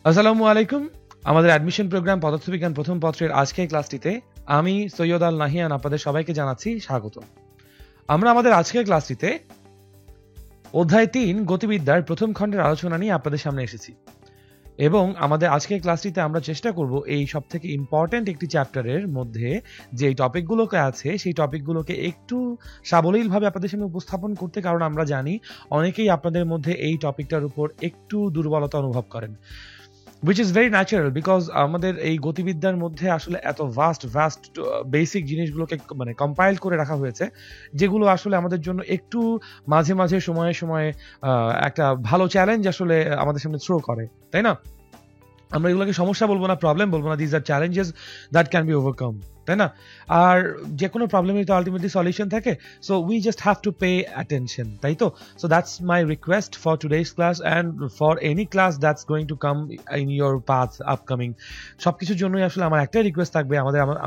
আসসালামু আলাইকুম। আমাদের অ্যাডমিশন প্রোগ্রাম পদার্থবিজ্ঞান প্রথম পত্রের আজকের ক্লাসটিতে আমি সৈয়দ আল নাহিয়ান আপনাদের সবাইকে জানাচ্ছি স্বাগত। আমরা আমাদের আজকের ক্লাসটিতে অধ্যায় ৩ গতিবিদ্যার প্রথম খণ্ডের আলোচনা নিয়ে আপনাদের সামনে এসেছি এবং আমাদের আজকের ক্লাসটিতে আমরা চেষ্টা করব এই সবথেকে ইম্পর্ট্যান্ট একটি চ্যাপ্টারের মধ্যে যে টপিকগুলোকে আছে সেই টপিকগুলোকে একটু সাবলীলভাবে আপনাদের সামনে উপস্থাপন করতে, কারণ আমরা জানি অনেকেই আপনাদের মধ্যে এই টপিকটার উপর একটু দুর্বলতা অনুভব করেন, which is very natural because আমাদের এই গতিবিদ্যার মধ্যে আসলে এত ভাস্ট বেসিক জিনিসগুলোকে মানে কম্পাইল করে রাখা হয়েছে, যেগুলো আসলে আমাদের জন্য একটু মাঝে মাঝে সময়ে সময়ে একটা ভালো চ্যালেঞ্জ আসলে আমাদের সামনে থ্রো করে, তাই না? আমরা এগুলোকে সমস্যা বলবো না, প্রবলেম বলবো না, this are challenges that can be overcome, তাই না? আর যে কোনো প্রবলেমের তো আলটিমেটলি সলিউশন থাকে, so we just have to pay attention, তাই তো? So that's my request for today's class and for any class that's going to come in your path upcoming. সব কিছুর জন্যই আসলে আমার একটাই রিকোয়েস্ট থাকবে,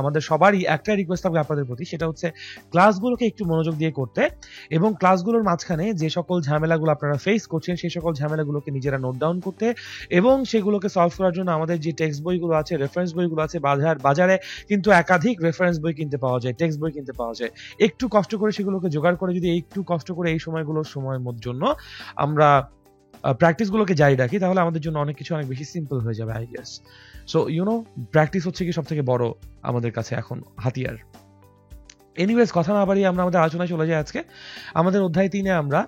আমাদের সবারই একটাই রিকোয়েস্ট থাকবে আপনাদের প্রতি, সেটা হচ্ছে ক্লাসগুলোকে একটু মনোযোগ দিয়ে করতে এবং ক্লাসগুলোর মাঝখানে যে সকল ঝামেলাগুলো আপনারা ফেস করছেন সেই সকল ঝামেলাগুলোকে নিজেরা নোট ডাউন করতে এবং সেগুলোকে সলভ করার জন্য আমাদের যে টেক্সট বইগুলো আছে, রেফারেন্স বইগুলো আছে, বাজারে কিন্তু একাধিক রেফারেন্স বই কিনতে পাওয়া যায়, টেক্সট বই কিনতে পাওয়া যায়। একটু কষ্ট করে সেগুলোকে জোগাড় করে যদি একটু কষ্ট করে এই সময়ের জন্য আমরা প্র্যাকটিসগুলোকে জারি রাখি, তাহলে আমাদের জন্য অনেক কিছু অনেক বেশি সিম্পল হয়ে যাবে, আই গেস। সো প্র্যাকটিস হচ্ছে কি সবথেকে বড় আমাদের কাছে এখন হাতিয়ার। এনিওয়েজ, কথা না বাড়িয়ে আমরা আমাদের আলোচনায় চলে যাই। আজকে আমাদের অধ্যায় 3-এ আমরা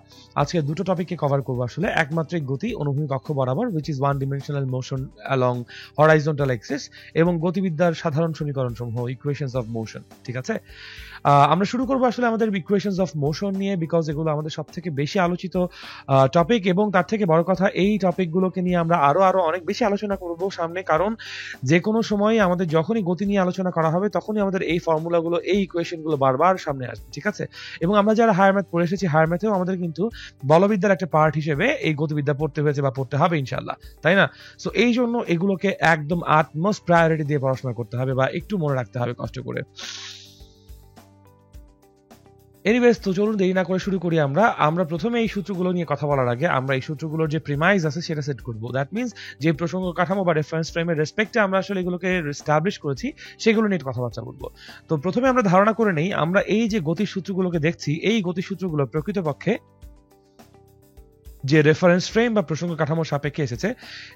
আজকে দুটো টপিককে কভার করব, আসলে একমাত্রিক গতি অনুভূমিক অক্ষ বরাবর, which is one dimensional motion along horizontal axis, এবং গতিবিদ্যার সাধারণ সমীকরণ সমূহ, ইকুয়েশনস অফ মোশন। ঠিক আছে, আমরা শুরু করবো আসলে আমাদের ইকুয়েশনস অফ মোশন নিয়ে, বিকজ এগুলো আমাদের সব থেকে বেশি আলোচিত টপিক এবং তার থেকে বড় কথা এই টপিকগুলোকে নিয়ে আমরা আরো অনেক বেশি আলোচনা করব সামনে, কারণ যে কোনো সময় আমাদের যখনই গতি নিয়ে আলোচনা করা হবে তখনই আমাদের এই ফর্মুলাগুলো, এই ইকুয়েশনগুলো বারবার সামনে আসবে। ঠিক আছে, এবং আমরা যারা হায়ার ম্যাথ পড়ে এসেছি, হায়ার ম্যাথেও আমাদের কিন্তু বলবিদ্যার একটা পার্ট হিসেবে এই গতিবিদ্যা পড়তে হয়েছে বা পড়তে হবে ইনশাল্লাহ, তাই না? সো এই জন্য এগুলোকে একদম আটমোস্ট প্রায়োরিটি দিয়ে পড়াশোনা করতে হবে বা একটু মনে রাখতে হবে কষ্ট করে। এনিওয়েজ, তো চলুন দেরি না করে শুরু করি। আমরা প্রথমে এই সূত্রগুলো নিয়ে কথা বলার আগে আমরা এই সূত্রগুলোর যে প্রিমাইজ আছে সেটা সেট করবো। দ্যাট মিনস যে প্রসঙ্গ কাঠামো বা রেফারেন্স ফ্রেমের রেসপেক্টে আমরা আসলে এগুলোকে এস্টাবলিশ করেছি সেগুলো নিয়ে কথাবার্তা বলবো। তো প্রথমে আমরা ধারণা করে নেই, আমরা এই যে গতির সূত্রগুলোকে দেখছি, এই গতির সূত্রগুলো প্রকৃতপক্ষে যে রেফারেন্স ফ্রেম বা প্রসঙ্গ কাঠামোর সাপেক্ষে এসেছে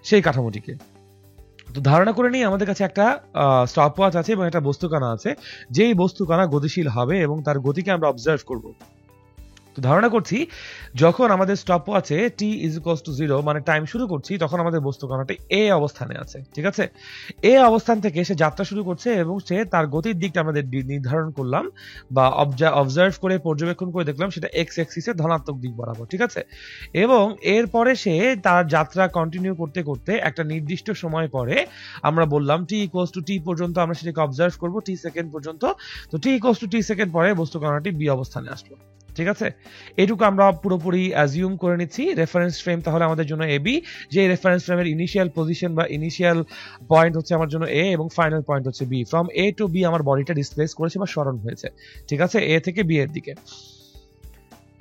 সেই কাঠামোটিকে। তো ধারণা করে নিই আমাদের কাছে একটা স্টপওয়াচ আছে এবং একটা বস্তুকণা আছে, যেই বস্তুকণা গতিশীল হবে এবং তার গতিকে আমরা অবজার্ভ করব। তো ধারণা করছি যখন আমাদের স্টপওয়াচে t=0 মানে টাইম শুরু করছি, তখন আমাদের বস্তুকণাটি এ অবস্থানে আছে। ঠিক আছে, এ অবস্থান থেকে সে যাত্রা শুরু করছে এবং সে তার গতির দিকটা আমাদের নির্ধারণ করলাম বা অবজার্ভ করে পর্যবেক্ষণ করে দেখলাম সেটা এক্স অ্যাক্সিসের ধনাত্মক দিক বরাবর। ঠিক আছে, এবং এরপরে সে তার যাত্রা কন্টিনিউ করতে করতে একটা নির্দিষ্ট সময় পরে আমরা বললাম t=t পর্যন্ত আমরা সেটাকে অবজার্ভ করব, t সেকেন্ড পর্যন্ত। তো t=t সেকেন্ড পরে বস্তুকণাটি বি অবস্থানে আসলো। ঠিক আছে, এটুকু আমরা পুরোপুরি অ্যাজিউম করে নিচ্ছি। রেফারেন্স ফ্রেম তাহলে আমাদের জন্য এবি, যে রেফারেন্স ফ্রেমের ইনিশিয়াল পজিশন বা ইনিশিয়াল পয়েন্ট হচ্ছে আমার জন্য এ এবং ফাইনাল পয়েন্ট হচ্ছে B. From A to B আমার বডিটা ডিসপ্লেস করেছে বা সরণ হয়েছে। ঠিক আছে, এ থেকে বি এর দিকে।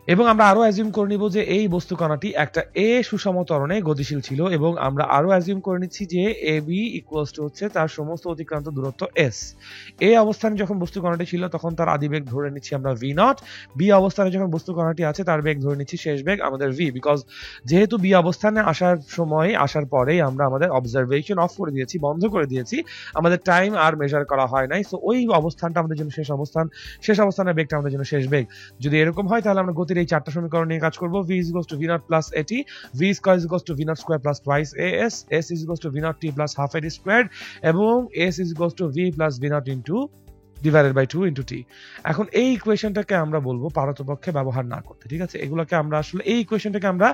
এবং আমরা আরো অ্যাজিউম করে নিব যে এই বস্তুকণাটি একটা এ সুষম ত্বরণে গতিশীল ছিল, এবং আমরা আরো অ্যাজিউম করে নিচ্ছি যে এ বি ইকুয়ালস টু হচ্ছে তার সমস্ত অতিক্রান্ত দূরত্ব এস। এ অবস্থানে যখন বস্তুকণাটি ছিল তখন তার আদি বেগ ধরে নিচ্ছি আমরা ভি নট। বি অবস্থানে যখন বস্তুকণাটি আছে তার বেগ ধরে নিচ্ছি শেষ বেগ আমাদের ভি, বিকজ যেহেতু বি অবস্থানে আসার পরেই আমরা আমাদের অবজারভেশন অফ করে দিয়েছি, বন্ধ করে দিয়েছি, আমাদের টাইম আর মেজার করা হয় নাই। সো ওই অবস্থানটা আমাদের জন্য শেষ অবস্থান, শেষ অবস্থানের বেগটা আমাদের জন্য শেষ বেগ। যদি এরকম হয় তাহলে আমরা গতির এই চারটা সমীকরণ নিয়ে কাজ করব। v = v0 plus at, v square = v0 square plus twice as, s = v0 t plus half at squared, এবং s = v plus v0 into divided by 2 into t। এখন এই ইকুয়েশনটাকে আমরা বলবো পারতপক্ষে ব্যবহার না করতে। ঠিক আছে, এগুলোকে আমরা আসলে এই ইকুয়েশনটাকে আমরা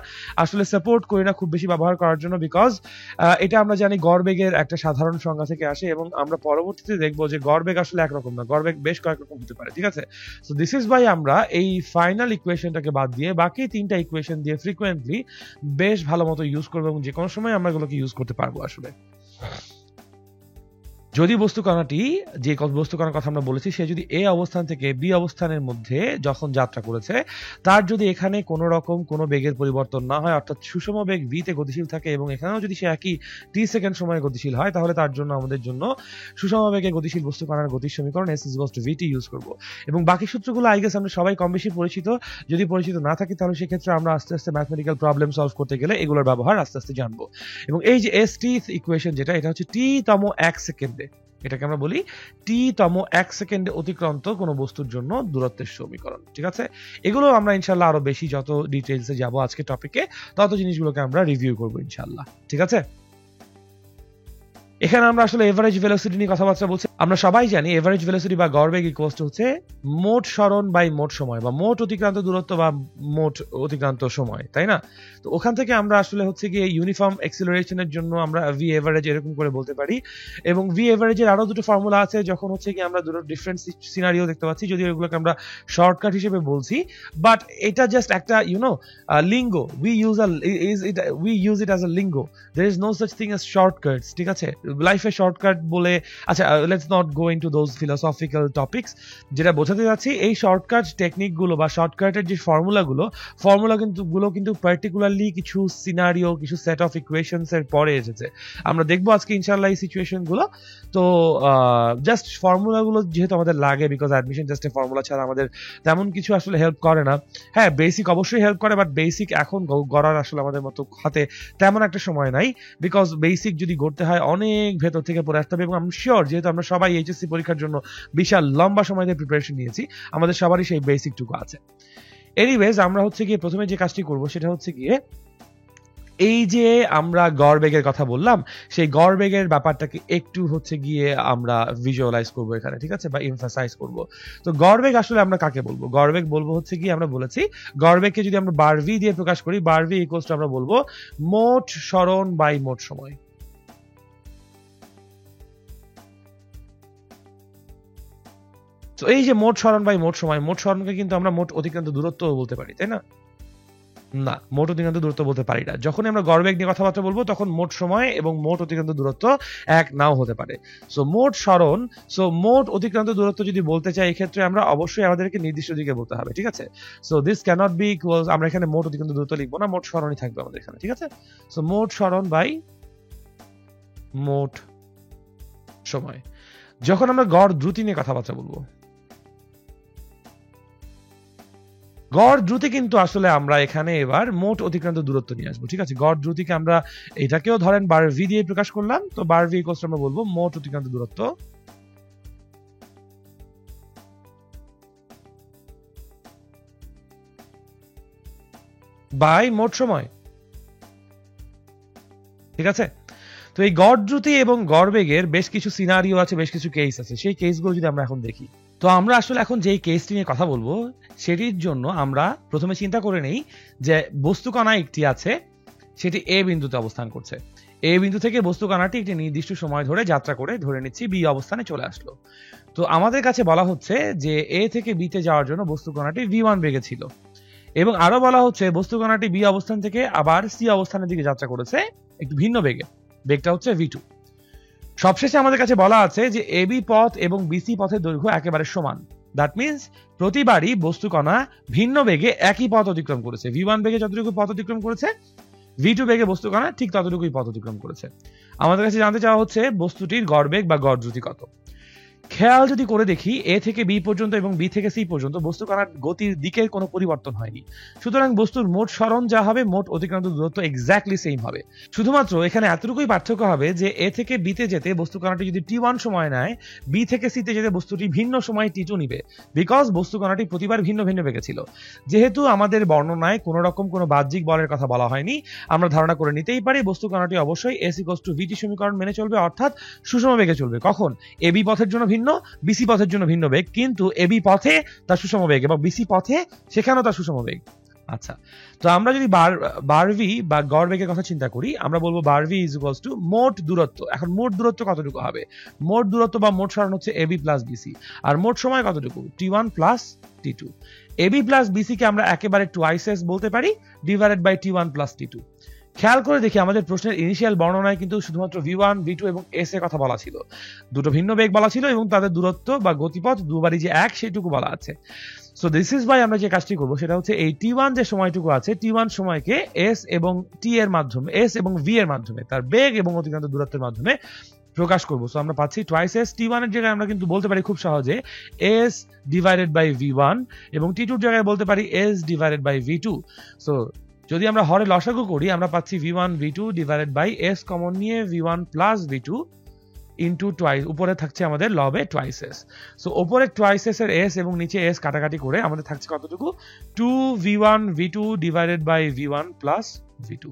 আসলে সাপোর্ট করি না খুব বেশি ব্যবহার করার জন্য, বিকজ এটা আমরা জানি গড় বেগের একটা সাধারণ সংজ্ঞা থেকে আসে এবং আমরা পরবর্তীতে দেখবো যে গড় বেগ আসলে একরকম না, গড় বেগ বেশ কয়েক রকম হতে পারে। ঠিক আছে, সো দিস ইজ ওয়াই আমরা এই ফাইনাল ইকুয়েশনটাকে বাদ দিয়ে বাকি তিনটা ইকুয়েশন দিয়ে ফ্রিকোয়েন্টলি বেশ ভালো মতো ইউজ করবো এবং যে কোনো সময় আমরা এগুলোকে ইউজ করতে পারবো আসলে। যদি বস্তুকণাটি যে বস্তুকণার কথা আমরা বলেছি সে যদি এ অবস্থান থেকে বি অবস্থানের মধ্যে যখন যাত্রা করেছে তার যদি এখানে কোনো রকম কোনো বেগের পরিবর্তন না হয়, অর্থাৎ সুষম বেগ v তে গতিশীল থাকে এবং এখানেও যদি সে একই t সেকেন্ড সময়ে গতিশীল হয়, তাহলে তার জন্য আমাদের জন্য সুষম বেগে গতিশীল বস্তুকণার গতির সমীকরণ s = vt ইউজ করব। এবং বাকি সূত্রগুলো আই গেস আমরা সবাই কম বেশি পরিচিত। যদি পরিচিত না থাকি তাহলে সেক্ষেত্রে আমরা আস্তে আস্তে ম্যাথমেটিক্যাল প্রবলেম সলভ করতে গেলে এগুলোর ব্যবহার আস্তে আস্তে জানবো। এবং এই যে st ইকুয়েশন যেটা, এটা হচ্ছে t তম 1 সেকেন্ডে, এটাকে আমরা বলি টি তম 1 সেকেন্ডে অতিক্রান্ত কোনো বস্তুর জন্য দূরত্বের সমীকরণ। ঠিক আছে, এগুলো আমরা ইনশাআল্লাহ আরো বেশি যত ডিটেইলসে যাব আজকে টপিকে তত জিনিসগুলোকে আমরা রিভিউ করব ইনশাআল্লাহ। ঠিক আছে, এখানে আমরা আসলে এভারেজ ভেলোসিটি নিয়ে কথাবার্তা বলছি। আমরা সবাই জানি এভারেজ ভেলোসিটি বা গড়বেগ ইকুয়ালস টু হচ্ছে মোট সরণ বাই মোট সময় বা মোট অতিক্রান্ত দূরত্ব বা মোট অতিক্রান্ত সময়, তাই না? তো ওখান থেকে আমরা আসলে হচ্ছে গিয়ে ইউনিফর্ম এক্সিলারেশনের জন্য আমরা ভি এভারেজ এরকম করে বলতে পারি। এবং ভি এভারেজের আরো দুটো ফর্মুলা আছে যখন হচ্ছে গিয়ে আমরা দুটো ডিফারেন্ট সিনারিও দেখতে পাচ্ছি, যদিও এগুলোকে আমরা শর্টকাট হিসেবে বলছি, বাট এটা জাস্ট একটা lingo, we use it as a lingo. There is no such thing as shortcuts. ঠিক আছে, লাইফে শর্টকাট বলে, আচ্ছা let's not go into those philosophical topics. যেটা বোঝাতে যাচ্ছি এই শর্টকাট টেকনিকগুলো বা শর্টকাটের যে ফর্মুলাগুলো কিন্তু পার্টিকুলারলি কিছু সিনারিও, কিছু সেট অফ ইকুয়েশনস এর পরে এসেছে। আমরা দেখবো আজকে ইনশাআল্লাহ এই সিচুয়েশন গুলো। তো জাস্ট ফর্মুলাগুলো যেহেতু আমাদের লাগে, বিকজ অ্যাডমিশন টেস্টে ফর্মুলা ছাড়া আমাদের তেমন কিছু আসলে হেল্প করে না। হ্যাঁ, বেসিক অবশ্যই হেল্প করে, বাট বেসিক এখন গড়ার আসলে আমাদের মতো হাতে তেমন একটা সময় নাই, বিকজ বেসিক যদি গড়তে হয় অনেক ভেতর থেকে পড়ে আসতে হবে। এবং আমি শিওর যেহেতু আমরা সবাই এইচএসসি পরীক্ষার জন্য বিশাল লম্বা সময় দিয়ে প্রিপারেশন নিয়েছি, আমাদের সবারই সেই বেসিকটুকু আছে। এনিওয়েজ, আমরা হচ্ছে গিয়ে প্রথমে যে কাজটি করব সেটা হচ্ছে গিয়ে এই যে আমরা গড়বেগের কথা বললাম, সেই গড়বেগের ব্যাপারটাকে একটু হচ্ছে গিয়ে আমরা ভিজুয়ালাইজ করব এখানে, ঠিক আছে, বা এমফাসাইজ করব। তো গড়বেগ আসলে আমরা কাকে বলবো? গড়বেগ বলবো হচ্ছে গিয়ে, আমরা বলেছি গড়বেগকে যদি আমরা বার ভি দিয়ে প্রকাশ করি, বার ভি ইকুয়ালস টু আমরা বলবো মোট সরণ বাই মোট সময়। তো এই যে মোট সরণ বাই মোট সময়, মোট সরণকে কিন্তু আমরা মোট অতিক্রান্ত দূরত্ব বলতে পারি, তাই না? না, মোট অতিক্রান্ত দূরত্ব বলতে পারি না। যখন আমরা গড়বেগ নিয়ে কথাবার্তা বলবো তখন মোট সময় এবং মোট অতিক্রান্ত দূরত্ব এক নাও হতে পারে। সো মোট সরণ, সো মোট অতিক্রান্ত দূরত্ব যদি বলতে চাই, এক্ষেত্রে আমরা অবশ্যই আমাদেরকে নির্দিষ্ট দিকে বলতে হবে, ঠিক আছে? So this cannot be equals, আমরা এখানে মোট অতিক্রান্ত দূরত্ব লিখবো না, মোট সরণই থাকবে আমাদের এখানে, ঠিক আছে? সো মোট সরণ বাই মোট সময়। যখন আমরা গড় দ্রুতি নিয়ে কথাবার্তা বলবো, গড় দ্রুতি কিন্তু আসলে আমরা এখানে এবার মোট অতিক্রান্ত দূরত্ব নিয়ে আসবো, ঠিক আছে? গড় দ্রুতিকে আমরা এটাকেও ধরেন বার ভি দিয়ে প্রকাশ করলাম, তো বার ভি ইকুয়ালস আমরা বলবো মোট অতিক্রান্ত দূরত্ব বাই মোট সময়, ঠিক আছে? তো এই গড় দ্রুতি এবং গড় বেগের বেশ কিছু সিনারিও আছে, বেশ কিছু কেস আছে। সেই কেসগুলো যদি আমরা এখন দেখি, তো আমরা আসলে এখন যেই কেসটি নিয়ে কথা বলবো সেটির জন্য আমরা প্রথমে চিন্তা করে নেই যে বস্তুকণা একটি আছে, সেটি এ বিন্দুতে অবস্থান করছে। এ বিন্দু থেকে বস্তুকণাটি একটি নির্দিষ্ট সময় ধরে যাত্রা করে ধরে নিচ্ছি বি অবস্থানে চলে আসলো। তো আমাদের কাছে বলা হচ্ছে যে এ থেকে বিতে যাওয়ার জন্য বস্তুকণাটি v1 বেগে ছিল, এবং আরো বলা হচ্ছে বস্তুকণাটি বি অবস্থান থেকে আবার সি অবস্থানের দিকে যাত্রা করেছে একটু ভিন্ন বেগে, বেগটা হচ্ছে v2। সবশেষে আমাদের কাছে বলা আছে যে এবি পথ এবং বিসি পথের দৈর্ঘ্য একেবারে সমান। দ্যাট মিনস প্রতিবারই বস্তুকণা ভিন্ন বেগে একই পথ অতিক্রম করেছে। v1 বেগে যতটুকু পথ অতিক্রম করেছে, v2 বেগে বস্তুকণা ঠিক ততটুকুই পথ অতিক্রম করেছে। আমাদের কাছে জানতে চাওয়া হচ্ছে বস্তুটির গড়বেগ বা গড় দ্রুতি কত। খেয়াল যদি করে দেখি, এ থেকে বি পর্যন্ত এবং বি থেকে সি পর্যন্ত বস্তুকণার গতির দিকের কোনো পরিবর্তন হয়নি। সুতরাং বস্তুর মোট সরণ যা হবে, মোট অতিক্রান্ত দূরত্ব এক্স্যাক্টলি সেম হবে। শুধুমাত্র এখানে এতটুকুই পার্থক্য হবে যে এ থেকে বিতে যেতে বস্তুকণাটি যদি t1 সময় নেয়, বি থেকে সিতে যেতে বস্তুটি ভিন্ন সময় t2 নিবে, বিকজ বস্তুকণাটি প্রতিবার ভিন্ন ভিন্ন বেগে ছিল। যেহেতু আমাদের বর্ণনায় কোনো রকম কোনো বাহ্যিক বলের কথা বলা হয়নি, আমরা ধারণা করে নিতেই পারি বস্তুকণাটি অবশ্যই s = vt সমীকরণ মেনে চলবে, অর্থাৎ সুষম বেগে চলবে। কখন? এবি পথের জন্য ভিন্ন, বিসি পথের জন্য ভিন্ন বেগ, কিন্তু এবি পথে তার সুষম বেগ এবং বিসি পথে সেখানেও তার সুষম বেগ। আচ্ছা, তো আমরা যদি বার ভি বা গড় বেগের কথা চিন্তা করি, আমরা বলবো বার ভি ইজ ইকুয়ালস টু মোট দূরত্ব। এখন মোট দূরত্ব কতটুকু হবে? মোট দূরত্ব বা মোট সরণ হচ্ছে এবি প্লাস বিসি, আর মোট সময় কতটুকু? t1 plus t2। AB plus BC কে আমরা একেবারে টুয়াইস এস বলতে পারি divided by t1 plus t2। খেয়াল করে দেখি আমাদের প্রশ্নের ইনিশিয়াল বর্ণনায় কিন্তু শুধুমাত্র v1 v2 এবং s এর কথা বলা ছিল, দুটো ভিন্ন বেগ বলা ছিল এবং তাদের দূরত্ব বা গতিপথ দুবারই যে এক সেটুকু বলা আছে। সো দিস ইজ বাই আমরা যে কাজটি করব সেটা হচ্ছে এই t1 যে সময়টুকু আছে t1 সময়কে s এবং t এর মাধ্যমে s এবং v এর মাধ্যমে তার বেগ এবং অতিক্রান্ত দূরত্বের মাধ্যমে প্রকাশ করব। সো আমরা পাচ্ছি টুয়াইস s t1 এর জায়গায় আমরা কিন্তু বলতে পারি খুব সহজে s ডিভাইডেড বাই v1 এবং t2 এর জায়গায় বলতে পারি s divided by v2। So যদি আমরা হরে লসাগু করি আমরা পাচ্ছি v1 v2 divided by s common নিয়ে v1 plus v2 into twice, উপরে থাকছে আমাদের লবে টুয়াইস s। সো উপরে টুয়াইস s এর s এবং নিচে s কাটাকাটি করে আমাদের থাকছে কতটুকু 2v1 v2 divided by v1 plus v2।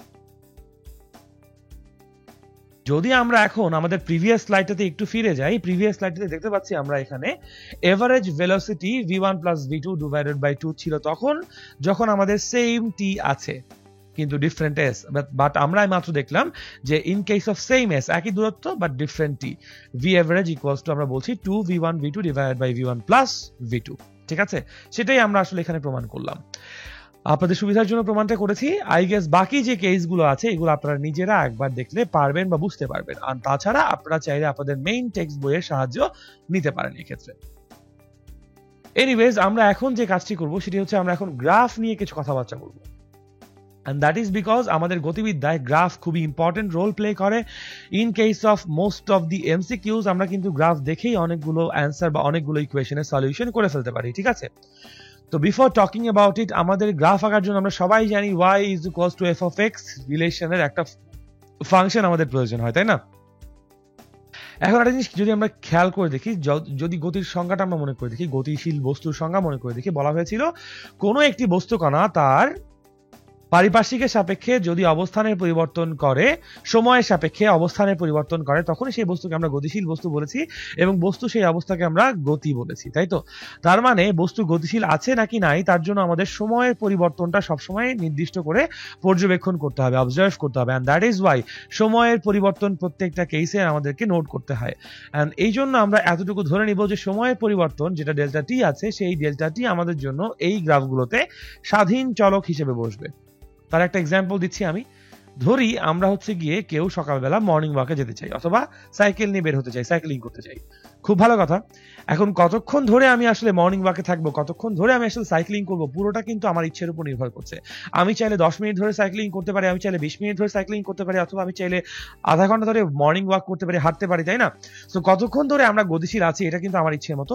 যদি আমরা এখন আমাদের প্রিভিয়াস স্লাইডটাতে একটু ফিরে যাই, প্রিভিয়াস স্লাইডটাতে দেখতে পাচ্ছি আমরা এখানে average velocity v1 plus v2 divided by 2 ছিল তখন যখন আমাদের সেম t আছে কিন্তু ডিফারেন্ট s, বাট আমরা মাত্র দেখলাম যে in case of same s একই দূরত্ব but different t, v average equals to আমরা বলছি 2v1 v2 divided by v1 plus v2। ঠিক আছে, সেটাই আমরা আসলে এখানে প্রমাণ করলাম। আপনাদের সুবিধার জন্য প্রমাণটা করেছি। আই গেস বাকি যে কেসগুলো আছে এগুলো আপনারা নিজেরা একবার দেখলে পারবেন বা বুঝতে পারবেন, আর তাছাড়া আপনারা চাইলে আপনাদের মেইন টেক্সট বইয়ের সাহায্য নিতে পারেন এই ক্ষেত্রে। এনিওয়েজ আমরা এখন যে কাজটি করব সেটি হচ্ছে আমরা এখন গ্রাফ নিয়ে কিছু কথাবার্তা বলবো। And that is because আমাদের গতিবিদ্যায় গ্রাফ খুবই ইম্পর্টেন্ট রোল প্লে করে। In case of most of the MCQs আমরা কিন্তু গ্রাফ দেখেই অনেকগুলো অ্যান্সার বা অনেকগুলো ইকুয়েশনের সলিউশন করে ফেলতে পারি। ঠিক আছে, তো বিফোর টকিং অ্যাবাউট ইট আমাদের গ্রাফ আঁকার জন্য আমরা সবাই জানি y is equals two f of x রিলেশনের একটা ফাংশন আমাদের প্রয়োজন হয়, তাই না? এখন একটা জিনিস যদি আমরা খেয়াল করে দেখি, যদি গতির সংজ্ঞাটা আমরা মনে করে দেখি, গতিশীল বস্তুর সংজ্ঞা মনে করে দেখি, বলা হয়েছিল কোনো একটি বস্তুকণা তার পারিপার্শ্বিকের সাপেক্ষে যদি অবস্থানের পরিবর্তন করে, সময়ের সাপেক্ষে অবস্থানের পরিবর্তন করে, তখন সেই বস্তুকে আমরা গতিশীল বস্তু বলেছি এবং বস্তু সেই অবস্থাকে আমরা গতি বলেছি, তাই তো? তার মানে বস্তু গতিশীল আছে নাকি নাই তার জন্য আমাদের সময়ের পরিবর্তনটা সবসময় নির্দিষ্ট করে পর্যবেক্ষণ করতে হবে, অবজার্ভ করতে হবে। অ্যান্ড দ্যাট ইজ ওয়াই সময়ের পরিবর্তন প্রত্যেকটা কেসে আমাদেরকে নোট করতে হয়। অ্যান্ড এই জন্য আমরা এতটুকু ধরে নিব যে সময়ের পরিবর্তন যেটা ডেল্টা টি আছে সেই ডেল্টা টি আমাদের জন্য এই গ্রাফগুলোতে স্বাধীন চলক হিসেবে বসবে। তার একটা এক্সাম্পল দিচ্ছি আমি। ধরি আমরা হচ্ছে গিয়ে কেউ সকালবেলা মর্নিং ওয়াকে যেতে চাই অথবা সাইকেল নিয়ে বের হতে চাই, সাইক্লিং করতে চাই, খুব ভালো কথা। এখন কতক্ষণ ধরে আমি আসলে মর্নিং ওয়াকে থাকবো, কতক্ষণ ধরে আমি আসলে সাইক্লিং করবো, পুরোটা কিন্তু আমার ইচ্ছের উপর নির্ভর করছে। আমি চাইলে 10 মিনিট ধরে সাইক্লিং করতে পারি, আমি চাইলে 20 মিনিট ধরে সাইক্লিং করতে পারি, অথবা আমি চাইলে আধা ঘন্টা ধরে মর্নিং ওয়াক করতে পারি, হাঁটতে পারি, তাই না? সো কতক্ষণ ধরে আমরা গতিশীল আছি এটা কিন্তু আমার ইচ্ছের মতো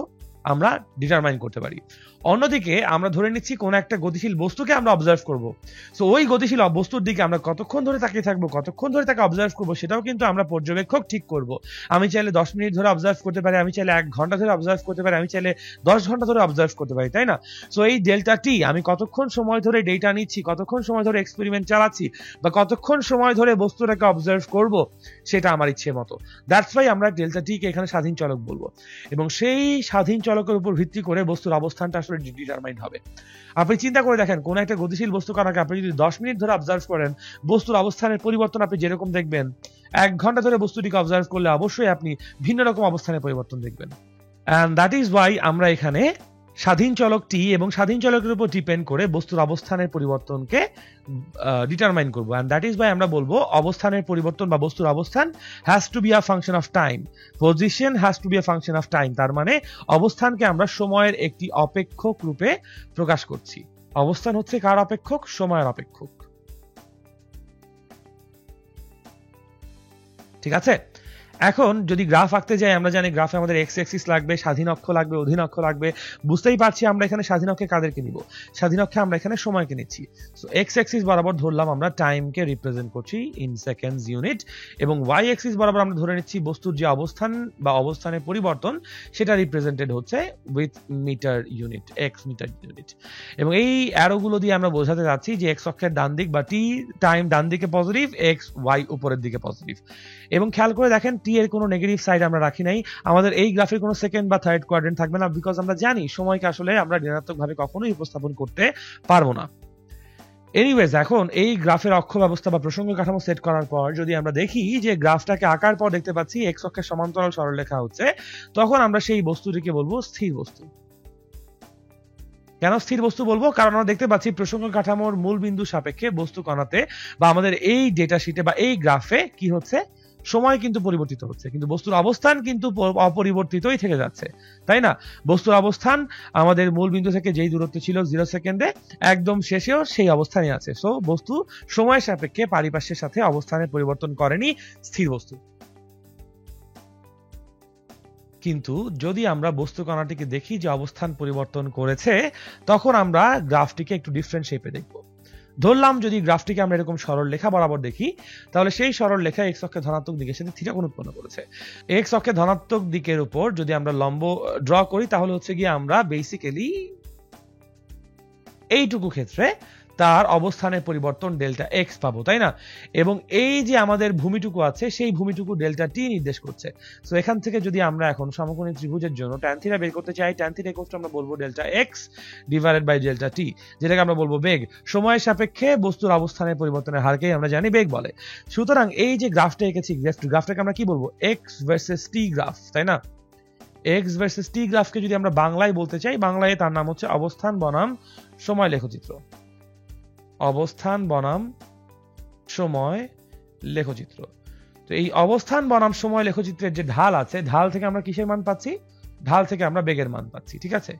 আমরা ডিটারমাইন করতে পারি। অন্যদিকে আমরা ধরে নিচ্ছি কোন একটা গতিশীল বস্তুকে আমরা অবজার্ভ করব। সো ওই গতিশীল বস্তুর দিকে আমরা কতক্ষণ ধরে তাকিয়ে থাকবো, কতক্ষণ ধরে তাকে অবজার্ভ করবো সেটাও কিন্তু আমরা পর্যবেক্ষক ঠিক করব। আমি চাইলে 10 মিনিট ধরে অবজার্ভ করতে পারি, আমি চাইলে 1 ঘন্টা ধরে অবজার্ভ করতে পারি, আমি চাইলে 10 ঘন্টা ধরে অবজার্ভ করতে পারি, তাই না? সো এই ডেল্টা টি আমি কতক্ষণ সময় ধরে ডেটা নিচ্ছি, কতক্ষণ সময় ধরে এক্সপেরিমেন্ট চালাচ্ছি বা কতক্ষণ সময় ধরে বস্তুটাকে অবজার্ভ করব সেটা আমার ইচ্ছে মতো। দ্যাটস ওয়াই আমরা ডেল্টা টি কে এখানে স্বাধীন চলক বলবো এবং সেই স্বাধীন চলকের উপর ভিত্তি করে বস্তুর অবস্থানটা আসলে ডিটারমাইন হবে। আপনি চিন্তা করে দেখেন কোন একটা গতিশীল বস্তু কণাকে আপনি যদি 10 মিনিট ধরে অবজার্ভ করেন, বস্তুর অবস্থানের পরিবর্তন আপনি যেরকম দেখবেন, 1 ঘন্টা ধরে বস্তুটিকে অবজার্ভ করলে অবশ্যই আপনি ভিন্ন রকম অবস্থানের পরিবর্তন দেখবেন। এন্ড দ্যাট ইজ ওয়াই আমরা এখানে স্বাধীন চলক টি এবং স্বাধীন চলকের উপর ডিপেন্ড করে বস্তুর অবস্থানের পরিবর্তনকে ডিটারমাইন করব। এন্ড দ্যাট ইজ ওয়াই আমরা বলবো অবস্থানের পরিবর্তন বা বস্তুর অবস্থান has to be a function of time, position has to be a function of time. তার মানে অবস্থানকে আমরা সময়ের একটি অপেক্ষক রূপে প্রকাশ করছি। অবস্থান হচ্ছে কার অপেক্ষক? সময়ের অপেক্ষক। ঠিক আছে, এখন যদি গ্রাফ আঁকতে যাই আমরা জানি গ্রাফে আমাদের এক্স অ্যাক্সিস লাগবে, স্বাধীন অক্ষ লাগবে, অধীন অক্ষ লাগবে। বুঝতেই পারছি আমরা এখানে স্বাধীন অক্ষে কাদেরকে নিব? স্বাধীন অক্ষে আমরা এখানে সময়কে নিচ্ছি। সো এক্স অ্যাক্সিস বরাবর ধরলাম আমরা টাইমকে রিপ্রেজেন্ট করছি ইন সেকেন্ডস ইউনিট এবং ওয়াই অ্যাক্সিস বরাবর আমরা ধরে নিচ্ছি বস্তুর যে অবস্থান বা অবস্থানের পরিবর্তন সেটা রিপ্রেজেন্টেড হচ্ছে with metre unit, x metre unit. এবং এই অ্যারোগুলো দিয়ে আমরা বোঝাতে যাচ্ছি যে এক্স অক্ষের ডান দিক বা টি টাইম ডান দিকে পজিটিভ, এক্স ওয়াই উপরের দিকে পজিটিভ। এবং খেয়াল করে দেখেন টি এর কোনো নেগেটিভ সাইড আমরা রাখি নাই। আমাদের এই গ্রাফের কোনো সেকেন্ড বা থার্ড কোয়াড্রেন্ট থাকবে না, বিকজ আমরা জানি সময়কে আসলে আমরা ঋণাত্মক ভাবে কখনোই উপস্থাপন করতে পারবো না। এনিওয়েজ এখন এই গ্রাফের অক্ষ ব্যবস্থা বা প্রসঙ্গ কাঠামো সেট করার পর যদি আমরা দেখি যে গ্রাফটাকে আঁকার পর দেখতে পাচ্ছি এক্স অক্ষের সমান্তরাল সরলরেখা হচ্ছে, তখন আমরা সেই বস্তুটিকে বলবো স্থির বস্তু। কেন স্থির বস্তু বলবো? কারণ আমরা দেখতে পাচ্ছি প্রসঙ্গ কাঠামোর মূল বিন্দু সাপেক্ষে বস্তু কণাতে বা আমাদের এই ডেটা শিটে বা এই গ্রাফে কি হচ্ছে, সময় কিন্তু পরিবর্তিত হচ্ছে, কিন্তু বস্তুর অবস্থান কিন্তু অপরিবর্তিতই থেকে যাচ্ছে, তাই না? বস্তুর অবস্থান আমাদের মূল বিন্দু থেকে যেই দূরত্ব ছিল 0 সেকেন্ডে, একদম শেষেও সেই অবস্থানই আছে। সো বস্তু সময় সাপেক্ষে পারিপার্শ্বের সাথে অবস্থানের পরিবর্তন করেনি, স্থির বস্তু। কিন্তু যদি আমরা বস্তু কণাটিকে দেখি যে অবস্থান পরিবর্তন করেছে, তখন আমরা গ্রাফটিকে একটু ডিফারেন্ট শেপে দেখব। ধরলাম যদি গ্রাফটিকে আমরা এরকম সরল রেখা বরাবর দেখি, তাহলে সেই সরল রেখা এক্স অক্ষে ধনাত্মক দিকের সাথে থিটা কোণ উৎপন্ন করেছে। এক্স অক্ষে ধনাত্মক দিকের উপর যদি আমরা লম্ব ড্র করি, তাহলে হচ্ছে গিয়ে আমরা বেসিক্যালি এইটুকু ক্ষেত্রে তার অবস্থানের পরিবর্তন ডেল্টা এক্স পাবো, তাই না? এবং এই যে আমাদের ভূমিটুকু আছে, সেই ভূমিটুকু ডেল্টা টি নির্দেশ করছে। সো এখান থেকে যদি আমরা এখন সমকোণী ত্রিভুজের জন্য ট্যান থিটা বের করতে চাই, ট্যান থিটা ইকুয়াল টু আমরা বলবো delta X divided by delta T, যেটাকে আমরা বলবো বেগ। সময়ের সাপেক্ষে বস্তুর অবস্থানের পরিবর্তনের হারকেই আমরা জানি বেগ বলে। সুতরাং এই যে গ্রাফটা এঁকেছি, গ্রাফটাকে আমরা কি বলবো? এক্স ভার্সেস টি গ্রাফ, তাই না? এক্স ভার্সেস টি গ্রাফকে যদি আমরা বাংলায় বলতে চাই, বাংলায় তার নাম হচ্ছে অবস্থান বনাম সময় লেখচিত্র। অবস্থান বনাম সময় লেখচিত্র। তো এই অবস্থান বনাম সময় লেখচিত্রের যে ঢাল আছে, ঢাল থেকে আমরা কিসের মান পাচ্ছি? ঢাল থেকে আমরা বেগের মান পাচ্ছি, ঠিক আছে?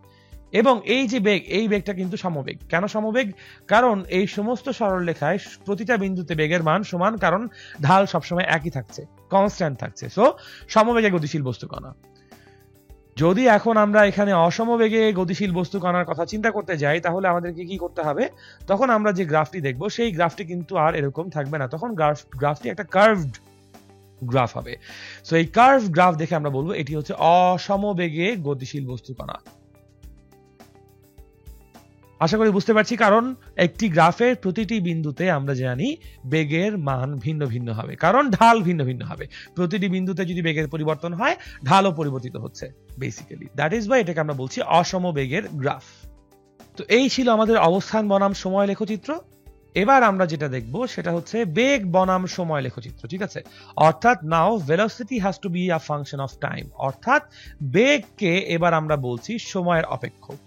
এবং এই যে বেগ, এই বেগটা কিন্তু সমবেগ। কেন সমবেগ? কারণ এই সমস্ত সরলরেখায় প্রতিটা বিন্দুতে বেগের মান সমান, কারণ ঢাল সবসময় একই থাকছে, কনস্ট্যান্ট থাকছে। সো সমবেগে গতিশীল বস্তু কণা। যদি এখন আমরা এখানে অসমবেগে গতিশীল বস্তু কণার কথা চিন্তা করতে যাই, তাহলে আমাদেরকে কি করতে হবে? তখন আমরা যে গ্রাফটি দেখব, সেই গ্রাফটি কিন্তু আর এরকম থাকবে না, তখন গ্রাফটি একটা কার্ভড গ্রাফ হবে। সো এই কার্ভ গ্রাফ দেখে আমরা বলবো এটি হচ্ছে অসমবেগে গতিশীল বস্তু কণা। আশা করি বুঝতে পারছি, কারণ একটি গ্রাফের প্রতিটি বিন্দুতে আমরা জানি বেগের মান ভিন্ন ভিন্ন হবে, কারণ ঢাল ভিন্ন ভিন্ন হবে। প্রতিটি বিন্দুতে যদি বেগের পরিবর্তন হয়, ঢালও পরিবর্তিত হচ্ছে বেসিক্যালি। দ্যাট ইজ ওয়াই এটাকে আমরা বলছি অসমবেগের গ্রাফ। তো এই ছিল আমাদের অবস্থান বনাম সময় লেখচিত্র। এবার আমরা যেটা দেখব সেটা হচ্ছে বেগ বনাম সময় লেখচিত্র, ঠিক আছে? অর্থাৎ now velocity has to be a function of time, অর্থাৎ বেগকে এবার আমরা বলছি সময়ের অপেক্ষক।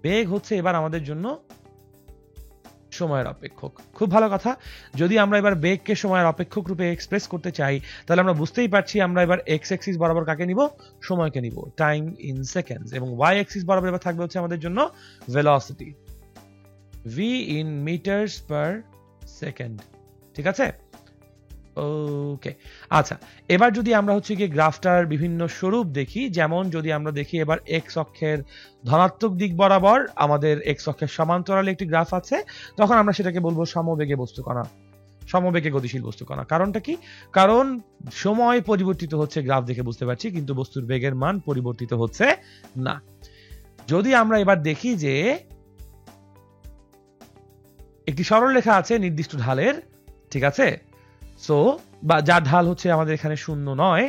বেগ হচ্ছে এবার আমাদের জন্য সময়ের অপেক্ষক। খুব ভালো কথা। যদি আমরা এবার বেগকে সময়ের অপেক্ষক রূপে এক্সপ্রেস করতে চাই, তাহলে আমরা বুঝতেই পারছি আমরা এবার এক্স অ্যাক্সিস বরাবর কাকে নিব? সময়কে নিব, টাইম ইন সেকেন্ডস। এবং ওয়াই অ্যাক্সিস বরাবর এবার থাকবে হচ্ছে আমাদের জন্য velocity, V in metres per second, ঠিক আছে? ওকে, আচ্ছা। এবার যদি আমরা হচ্ছে গিয়ে গ্রাফটার বিভিন্ন স্বরূপ দেখি, যেমন যদি আমরা দেখি এবার এক্স অক্ষের ধনাত্মক দিক বরাবর আমাদের এক্স অক্ষের সমান্তরালে একটি গ্রাফ আছে, তখন আমরা সেটাকে বলবো সমবেগে বস্তু কণা, সমবেগে গতিশীল বস্তু কণা। কারণটা কি? কারণ সময় পরিবর্তিত হচ্ছে গ্রাফ দেখে বুঝতে পারছি, কিন্তু বস্তুর বেগের মান পরিবর্তিত হচ্ছে না। যদি আমরা এবার দেখি যে একটি সরলরেখা আছে নির্দিষ্ট ঢালের, ঠিক আছে? সো বা যার ঢাল হচ্ছে আমাদের এখানে 0 নয়,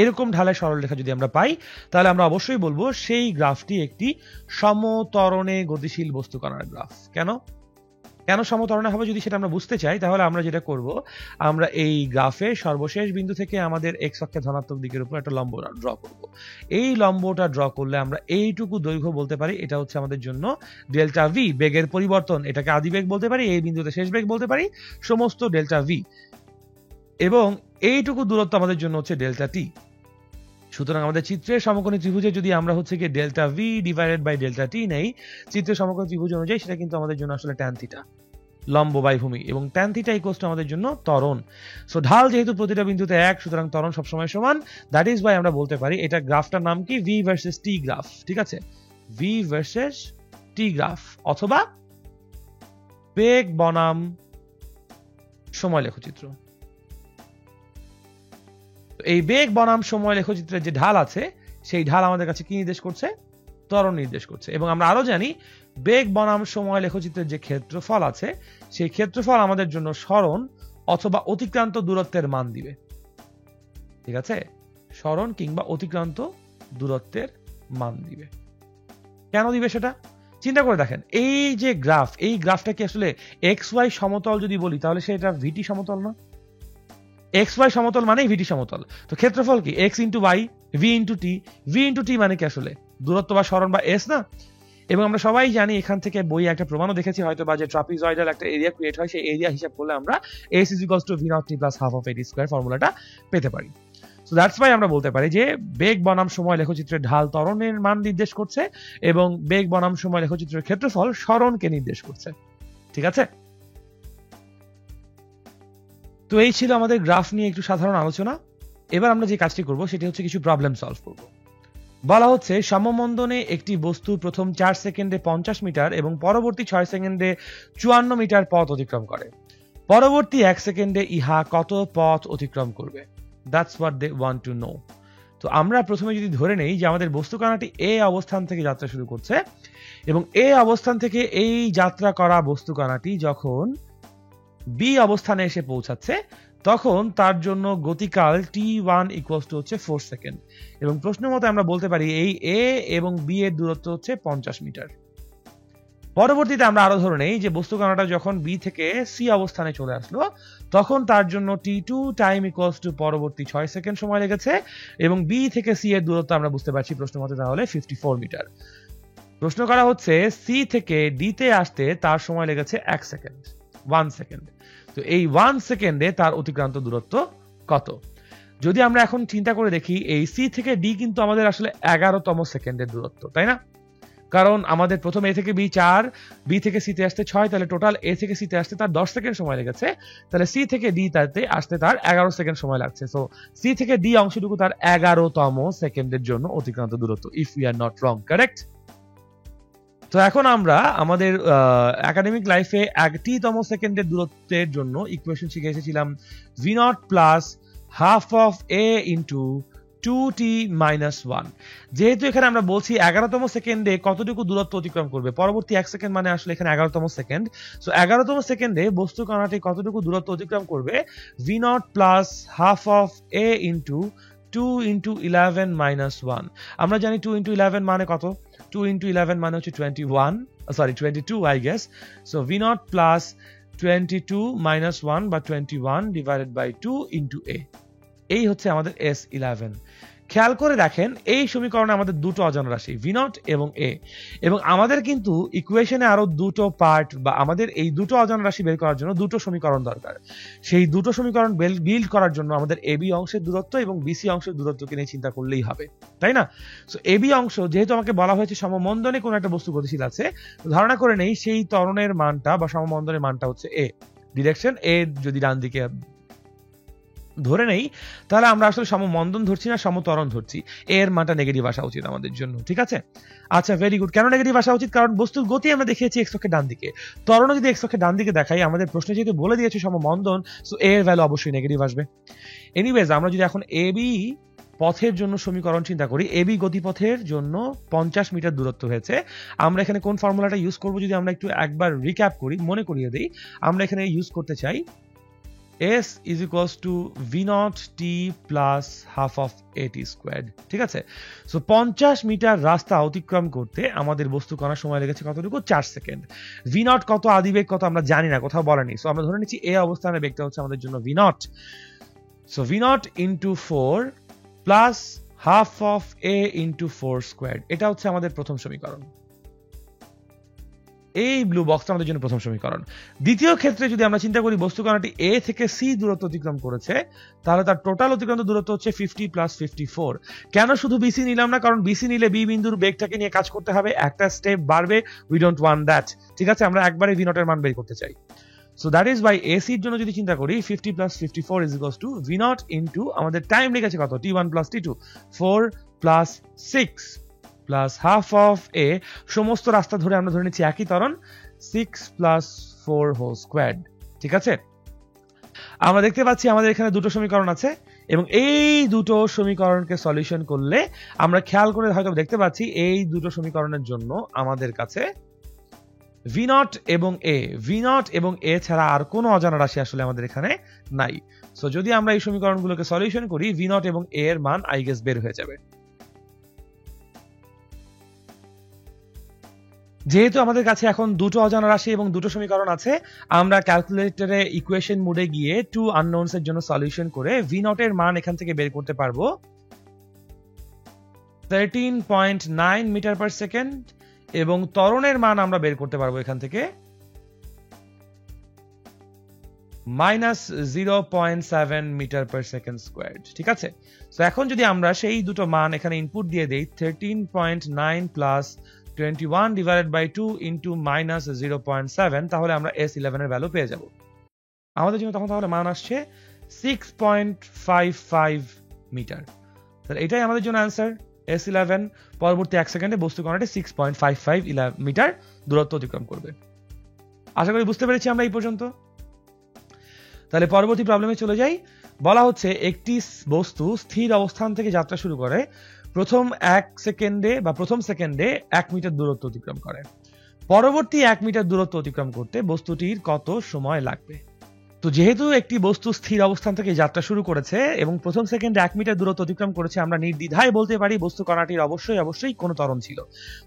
এরকম ঢালের সরলরেখা যদি আমরা পাই, তাহলে আমরা অবশ্যই বলবো সেই গ্রাফটি একটি সমত্বরণে গতিশীল বস্তু কণার গ্রাফ। কেন কেন সমত্বরণে হবে যদি সেটা আমরা বুঝতে চাই, তাহলে আমরা যেটা করব, আমরা এই গ্রাফে সর্বশেষ বিন্দু থেকে আমাদের এক্স অক্ষে ধনাত্মক দিকের উপর একটা লম্ব ড্র করব। এই লম্বটা ড্র করলে আমরা এইটুকু দৈর্ঘ্য বলতে পারি এটা হচ্ছে আমাদের জন্য ডেল্টা ভি, বেগের পরিবর্তন। এটাকে আদি বেগ বলতে পারি, এই বিন্দুতে শেষ বেগ বলতে পারি, সমস্ত ডেল্টা ভি। এবং এইটুকু দূরত্ব আমাদের জন্য হচ্ছে ডেল্টা টি। সুতরাং আমাদের চিত্রের সমকোণী ত্রিভুজে যদি আমরা হচ্ছে গিয়ে delta V divided by delta T নেই, চিত্রের সমকোণী ত্রিভুজ অনুযায়ী, সেটা কিন্তু আমাদের জন্য আসলে ট্যান থিটা, লম্ব বাই ভূমি, এবং ট্যান থিটা ইকুয়ালস টু আমাদের জন্য ত্বরণ। সো ঢাল যেহেতু প্রতিটা বিন্দুতে এক, সুতরাং ত্বরণ সবসময় সমান। দ্যাট ইজ ওয়াই আমরা বলতে পারি এটা গ্রাফটার নাম কি? ভি ভার্সেস টি গ্রাফ, ঠিক আছে? ভি ভার্সেস টি গ্রাফ, অথবা বেগ বনাম সময় লেখচিত্র। এই বেগ বনাম সময় লেখচিত্রের যে ঢাল আছে, সেই ঢাল আমাদের কাছে কি নির্দেশ করছে? ত্বরণ নির্দেশ করছে। এবং আমরা আরো জানি বেগ বনাম সময় লেখচিত্রের যে ক্ষেত্রফল আছে, সেই ক্ষেত্রফল আমাদের জন্য সরণ অথবা অতিক্রান্ত দূরত্বের মান দিবে, ঠিক আছে? সরণ কিংবা অতিক্রান্ত দূরত্বের মান দিবে। কেন দিবে সেটা চিন্তা করে দেখেন। এই যে গ্রাফ, এই গ্রাফটা কি আসলে এক্স ওয়াই সমতল যদি বলি, তাহলে সেটা ভিটি সমতল না? এক্স ওয়াই সমতল মানেই ভিটি সমতল। তো ক্ষেত্রফল কি? X into Y, V into T মানে কি আসলে দূরত্ব বা সরণ বা এস না। এবং আমরা সবাই জানি এখান থেকে বই একটা প্রমাণও দেখেছি হয়তো বা যে ট্রাপিজয়েডাল একটা এরিয়া ক্রিয়েট হয়, সেই এরিয়া হিসাব করলে আমরা S is equals to V not T plus half of এটি স্কোয়ার ফর্মুলাটা পেতে পারি। সো দ্যাটস ওয়াই আমরা বলতে পারি যে বেগ বনাম সময় লেখচিত্রের ঢাল ত্বরণের মান নির্দেশ করছে এবং বেগ বনাম সময় লেখচিত্রের ক্ষেত্রফল সরণকে নির্দেশ করছে। ঠিক আছে, তো এই ছিল আমাদের গ্রাফ নিয়ে একটু সাধারণ আলোচনা। এবার আমরা যে কাজটি করব সেটি হচ্ছে কিছু প্রবলেম সলভ করব। বলা হচ্ছে সমমন্দনে একটি বস্তু প্রথম 4 সেকেন্ডে 50 মিটার এবং পরবর্তী 6 সেকেন্ডে 54 মিটার পথ অতিক্রম করে, পরবর্তী 1 সেকেন্ডে ইহা কত পথ অতিক্রম করবে? That's what they want to know. তো আমরা প্রথমে যদি ধরে নেই যে আমাদের বস্তুকণাটি এ অবস্থান থেকে যাত্রা শুরু করছে এবং এ অবস্থান থেকে এই যাত্রা করা বস্তুকণাটি যখন বি অবস্থানে এসে পৌঁছাচ্ছে তখন তার জন্য গতিকাল t1 ইকুয়ালস টু হচ্ছে 4 সেকেন্ড এবং প্রশ্ন মতে আমরা বলতে পারি এই এ এবং বি এর দূরত্ব হচ্ছে 50 মিটার। পরবর্তীতে আমরা আরো ধরে নেই যে বস্তুকণাটা যখন বি থেকে সি অবস্থানে চলে আসলো তখন তার জন্য t2 টাইম ইকুয়ালস টু পরবর্তী 6 সেকেন্ড সময় লেগেছে এবং বি থেকে সি এর দূরত্ব আমরা বুঝতে পারছি প্রশ্ন মতে তাহলে 54 মিটার। প্রশ্ন করা হচ্ছে সি থেকে ডি তে আসতে তার সময় লেগেছে 1 সেকেন্ড, 1 সেকেন্ড। তো এই 1 সেকেন্ডে তার অতিক্রান্ত দূরত্ব কত? যদি আমরা এখন চিন্তা করে দেখি এই সি থেকে ডি কিন্তু আমাদের আসলে 11তম সেকেন্ডের দূরত্ব, তাই না? কারণ আমাদের প্রথম এ থেকে বি 4, বি থেকে সি তে আসতে 6, তাহলে টোটাল এ থেকে সি তে আসতে তার 10 সেকেন্ড সময় লেগেছে, তাহলে সি থেকে ডি তাতে আসতে তার 11 সেকেন্ড সময় লাগছে। সো সি থেকে ডি অংশটুকু তার 11তম সেকেন্ডের জন্য অতিক্রান্ত দূরত্ব, if we are not wrong, correct? তো এখন আমরা আমাদের একাডেমিক লাইফে 1tম সেকেন্ডের দূরত্বের জন্য ইকুয়েশন শিখে এসেছিলাম v not plus half of a into 2t minus 1। যেহেতু এখানে আমরা বলছি 11তম সেকেন্ডে কতটুকু দূরত্ব অতিক্রম করবে, পরবর্তী 1 সেকেন্ড মানে আসলে এখানে 11তম সেকেন্ড, সো 11তম সেকেন্ডে বস্তু কণাটি কতটুকু দূরত্ব অতিক্রম করবে, v not plus half of a into 2 into 11 minus 1। আমরা জানি 2 ইন্টু 11 মানে কত, 2 into 11 মানে হচ্ছে 22 I guess. So v naught plus 22 minus 1 বা 21 divided by 2 into a. এই হচ্ছে আমাদের S11। খেয়াল করে দেখেন এই সমীকরণে আমাদের দুটো অজানা রাশি v naught এবং a, এবং আমাদের কিন্তু ইকুয়েশনে আরো দুটো পার্ট বা আমাদের এই দুটো অজানা রাশি বের করার জন্য দুটো সমীকরণ দরকার। সেই দুটো সমীকরণ বিল্ড করার জন্য আমাদের এবি অংশের দূরত্ব এবং বিসি অংশের দূরত্বকে নিয়ে চিন্তা করলেই হবে, তাই না? সো এবি অংশ যেহেতু আমাকে বলা হয়েছে সমমন্দনে কোন একটা বস্তু গতিশীল আছে, ধারণা করে নেই সেই ত্বরণের মানটা বা সমমন্দনের মানটা হচ্ছে এ, ডিরেকশন এ যদি ডান দিকে ধরে নেই তাহলে আমরা আসলে সমমন্দন ধরছি না, সমত্বরণ ধরছি। এর মানটা নেগেটিভ আসা উচিত আমাদের জন্য, ঠিক আছে? আচ্ছা, ভেরি গুড। কেন নেগেটিভ আসা উচিত? কারণ বস্তুর গতি আমরা দেখিয়েছি এক্স অক্ষের ডান দিকে, ত্বরণও যদি এক্স অক্ষের ডান দিকে দেখাই, আমাদের প্রশ্নে যেহেতু বলে দিয়েছে সমমন্দন, সো এর ভ্যালু অবশ্যই নেগেটিভ আসবে। এনিওয়েজ, আমরা যদি এখন এবি পথের জন্য সমীকরণ চিন্তা করি, এবি গতিপথের জন্য 50 মিটার দূরত্ব হয়েছে, আমরা এখানে কোন ফর্মুলাটা ইউজ করব যদি আমরা একটু একবার রিক্যাপ করি, মনে করিয়ে দেই, আমরা এখানে ইউজ করতে চাই S is equals to v naught t plus half of at squared, ঠিক আছে? সো 50 মিটার রাস্তা অতিক্রম করতে আমাদের বস্তু কণার সময় লেগেছে কতটুকু? 4 সেকেন্ড। v naught কত, আদিবেগ কত আমরা জানি না, কোথাও বলেনি, সো আমরা ধরে নিচ্ছি a অবস্থানের বেগটা হচ্ছে আমাদের জন্য v naught। So v naught into 4 plus half of a into 4 squared, এটা হচ্ছে আমাদের প্রথম সমীকরণ। এই ব্লু বক্সটা আমাদের জন্য প্রথম সমীকরণ। দ্বিতীয় ক্ষেত্রে যদি আমরা চিন্তা করি বস্তু কণাটি এ থেকে সি দূরত্ব অতিক্রম করেছে, তাহলে তার টোটাল অতিক্রান্ত দূরত্ব হচ্ছে 50 প্লাস 54। কেন শুধু বিসি নিলাম না? কারণ বিসি নিলে বি বিন্দুর বেগটাকে নিয়ে কাজ করতে হবে, একটা স্টেপ বাড়বে, উই ডোন্ট ওয়ান্ট দ্যাট, ঠিক আছে? আমরা একবারে ভি নটের মান বের করতে চাই। সো দ্যাট ইজ বাই এসির জন্য যদি চিন্তা করি 50 plus 54 is equals to V naught into আমাদের টাইম লেগেছে কত, t1 plus t2, 4 plus 6 plus half of A, সমস্ত রাস্তা ধরে আমরা ধরে নিচ্ছি একই ত্বরণ, 6 প্লাস 4 হোল স্কোয়ার্ড, ঠিক আছে? আমরা দেখতে পাচ্ছি আমাদের এখানে দুটো সমীকরণ আছে এবং এই দুটো সমীকরণকে সলিউশন করলে আমরা খেয়াল করে হয়তো দেখতে পাচ্ছি এই দুটো সমীকরণের জন্য আমাদের কাছে ভি নট এবং এ ছাড়া আর কোনো অজানা রাশি আসলে আমাদের এখানে নাই। সো যদি আমরা এই সমীকরণগুলোকে সলিউশন করি, ভি নট এবং এ এর মান আই গেস বের হয়ে যাবে। যেহেতু আমাদের কাছে এখন দুটো অজানা রাশি এবং দুটো সমীকরণ আছে, আমরা ক্যালকুলেটরে ইকুয়েশন মোডে গিয়ে টু আননোনস এর জন্য সলিউশন করে ভি নট এর মান এখান থেকে বের করতে পারবো 13.9 মিটার পার সেকেন্ড এবং ত্বরণের মান আমরা বের করতে পারবো এখান থেকে -0.7 মিটার পার সেকেন্ড স্কোয়ার। ঠিক আছে, তো এখন যদি আমরা সেই দুটো মান এখানে ইনপুট দিয়ে দেই 13.9 প্লাস 21 ডিভাইডেড বাই 2 ইন্টু -0.7, তাহলে আমরা S11 এর ভ্যালু পেয়ে যাব। আমাদের জন্য তখন তাহলে মান আসছে 6.55 মিটার। তাহলে এটাই আমাদের জন্য অ্যান্সার। S11 পরবর্তী 1 সেকেন্ডে বস্তু কণাটি 6.55 মিটার দূরত্ব অতিক্রম করবে। আশা করি বুঝতে পেরেছি আমরা এই পর্যন্ত। তাহলে পরবর্তী প্রবলেমে চলে যাই। বলা হচ্ছে একটি বস্তু স্থির অবস্থান থেকে যাত্রা শুরু করে প্রথম সেকেন্ডে 1 মিটার দূরত্ব অতিক্রম করে। পরবর্তী 1 মিটার দূরত্ব অতিক্রম করতে বস্তুটির কত সময় লাগবে? তো যেহেতু একটি বস্তু স্থির অবস্থান থেকে যাত্রা শুরু করেছে এবং প্রথম সেকেন্ডে 1 মিটার দূরত্ব অতিক্রম করেছে, আমরা নির্দ্বিধায় বলতে পারি বস্তু কণাটির অবশ্যই কোনো ত্বরণ ছিল।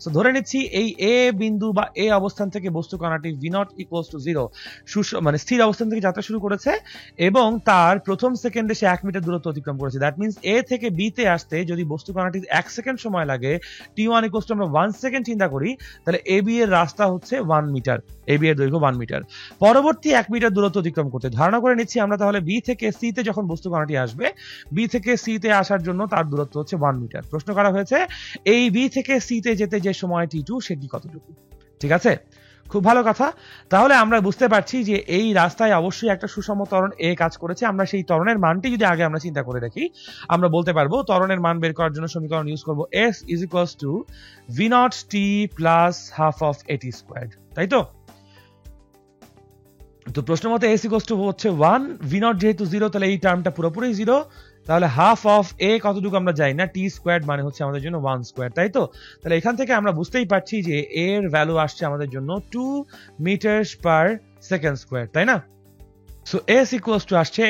সো ধরে নিচ্ছি এই এ বিন্দু বা এ অবস্থান থেকে বস্তু কণাটি v0 = 0 মানে স্থির অবস্থান থেকে যাত্রা শুরু করেছে এবং তার প্রথম সেকেন্ডে সে 1 মিটার দূরত্ব অতিক্রম করেছে। দ্যাট মিন্স এ থেকে বি তে আসতে যদি বস্তু কণাটির 1 সেকেন্ড সময় লাগে, t1 = আমরা 1 সেকেন্ড চিন্তা করি, তাহলে এ বি এর রাস্তা হচ্ছে 1 মিটার, এ বি এর দৈর্ঘ্য 1 মিটার। পরবর্তী 1 মিটার দূরত্ব অতিক্রম করতে ধারণা করে নিচ্ছি আমরা তাহলে বি থেকে সি তে যখন বস্তু কণাটি আসবে, বি থেকে সি তে আসার জন্য তার দূরত্ব হচ্ছে 1 মিটার। প্রশ্ন করা হয়েছে এই বি থেকে সি তে যেতে যে সময় t2 সেটি কতটুকু। ঠিক আছে, খুব ভালো কথা। তাহলে আমরা বুঝতে পারছি যে এই রাস্তায় অবশ্যই একটা সুষম ত্বরণ এ কাজ করেছে। আমরা সেই ত্বরণের মানটি যদি আগে আমরা চিন্তা করে রাখি, আমরা বলতে পারবো ত্বরণের মান বের করার জন্য সমীকরণ ইউজ করব S = v0t plus half of at²। তাই তো? তো প্রশ্ন মতে S হচ্ছে 1, v0 যেহেতু 0 তাহলে এই টার্মটা পুরোপুরি 0, তাহলে হাফ অফ এ কতটুকু আমরা জানি না, t² মানে হচ্ছে আমাদের জন্য 1²। তাই তো? তাহলে এখান থেকে আমরা বুঝতেই পারছি যে এর ভ্যালু আসছে আমাদের জন্য 2 মিটার পার সেকেন্ড স্কোয়ার। তাই না? সো S আসছে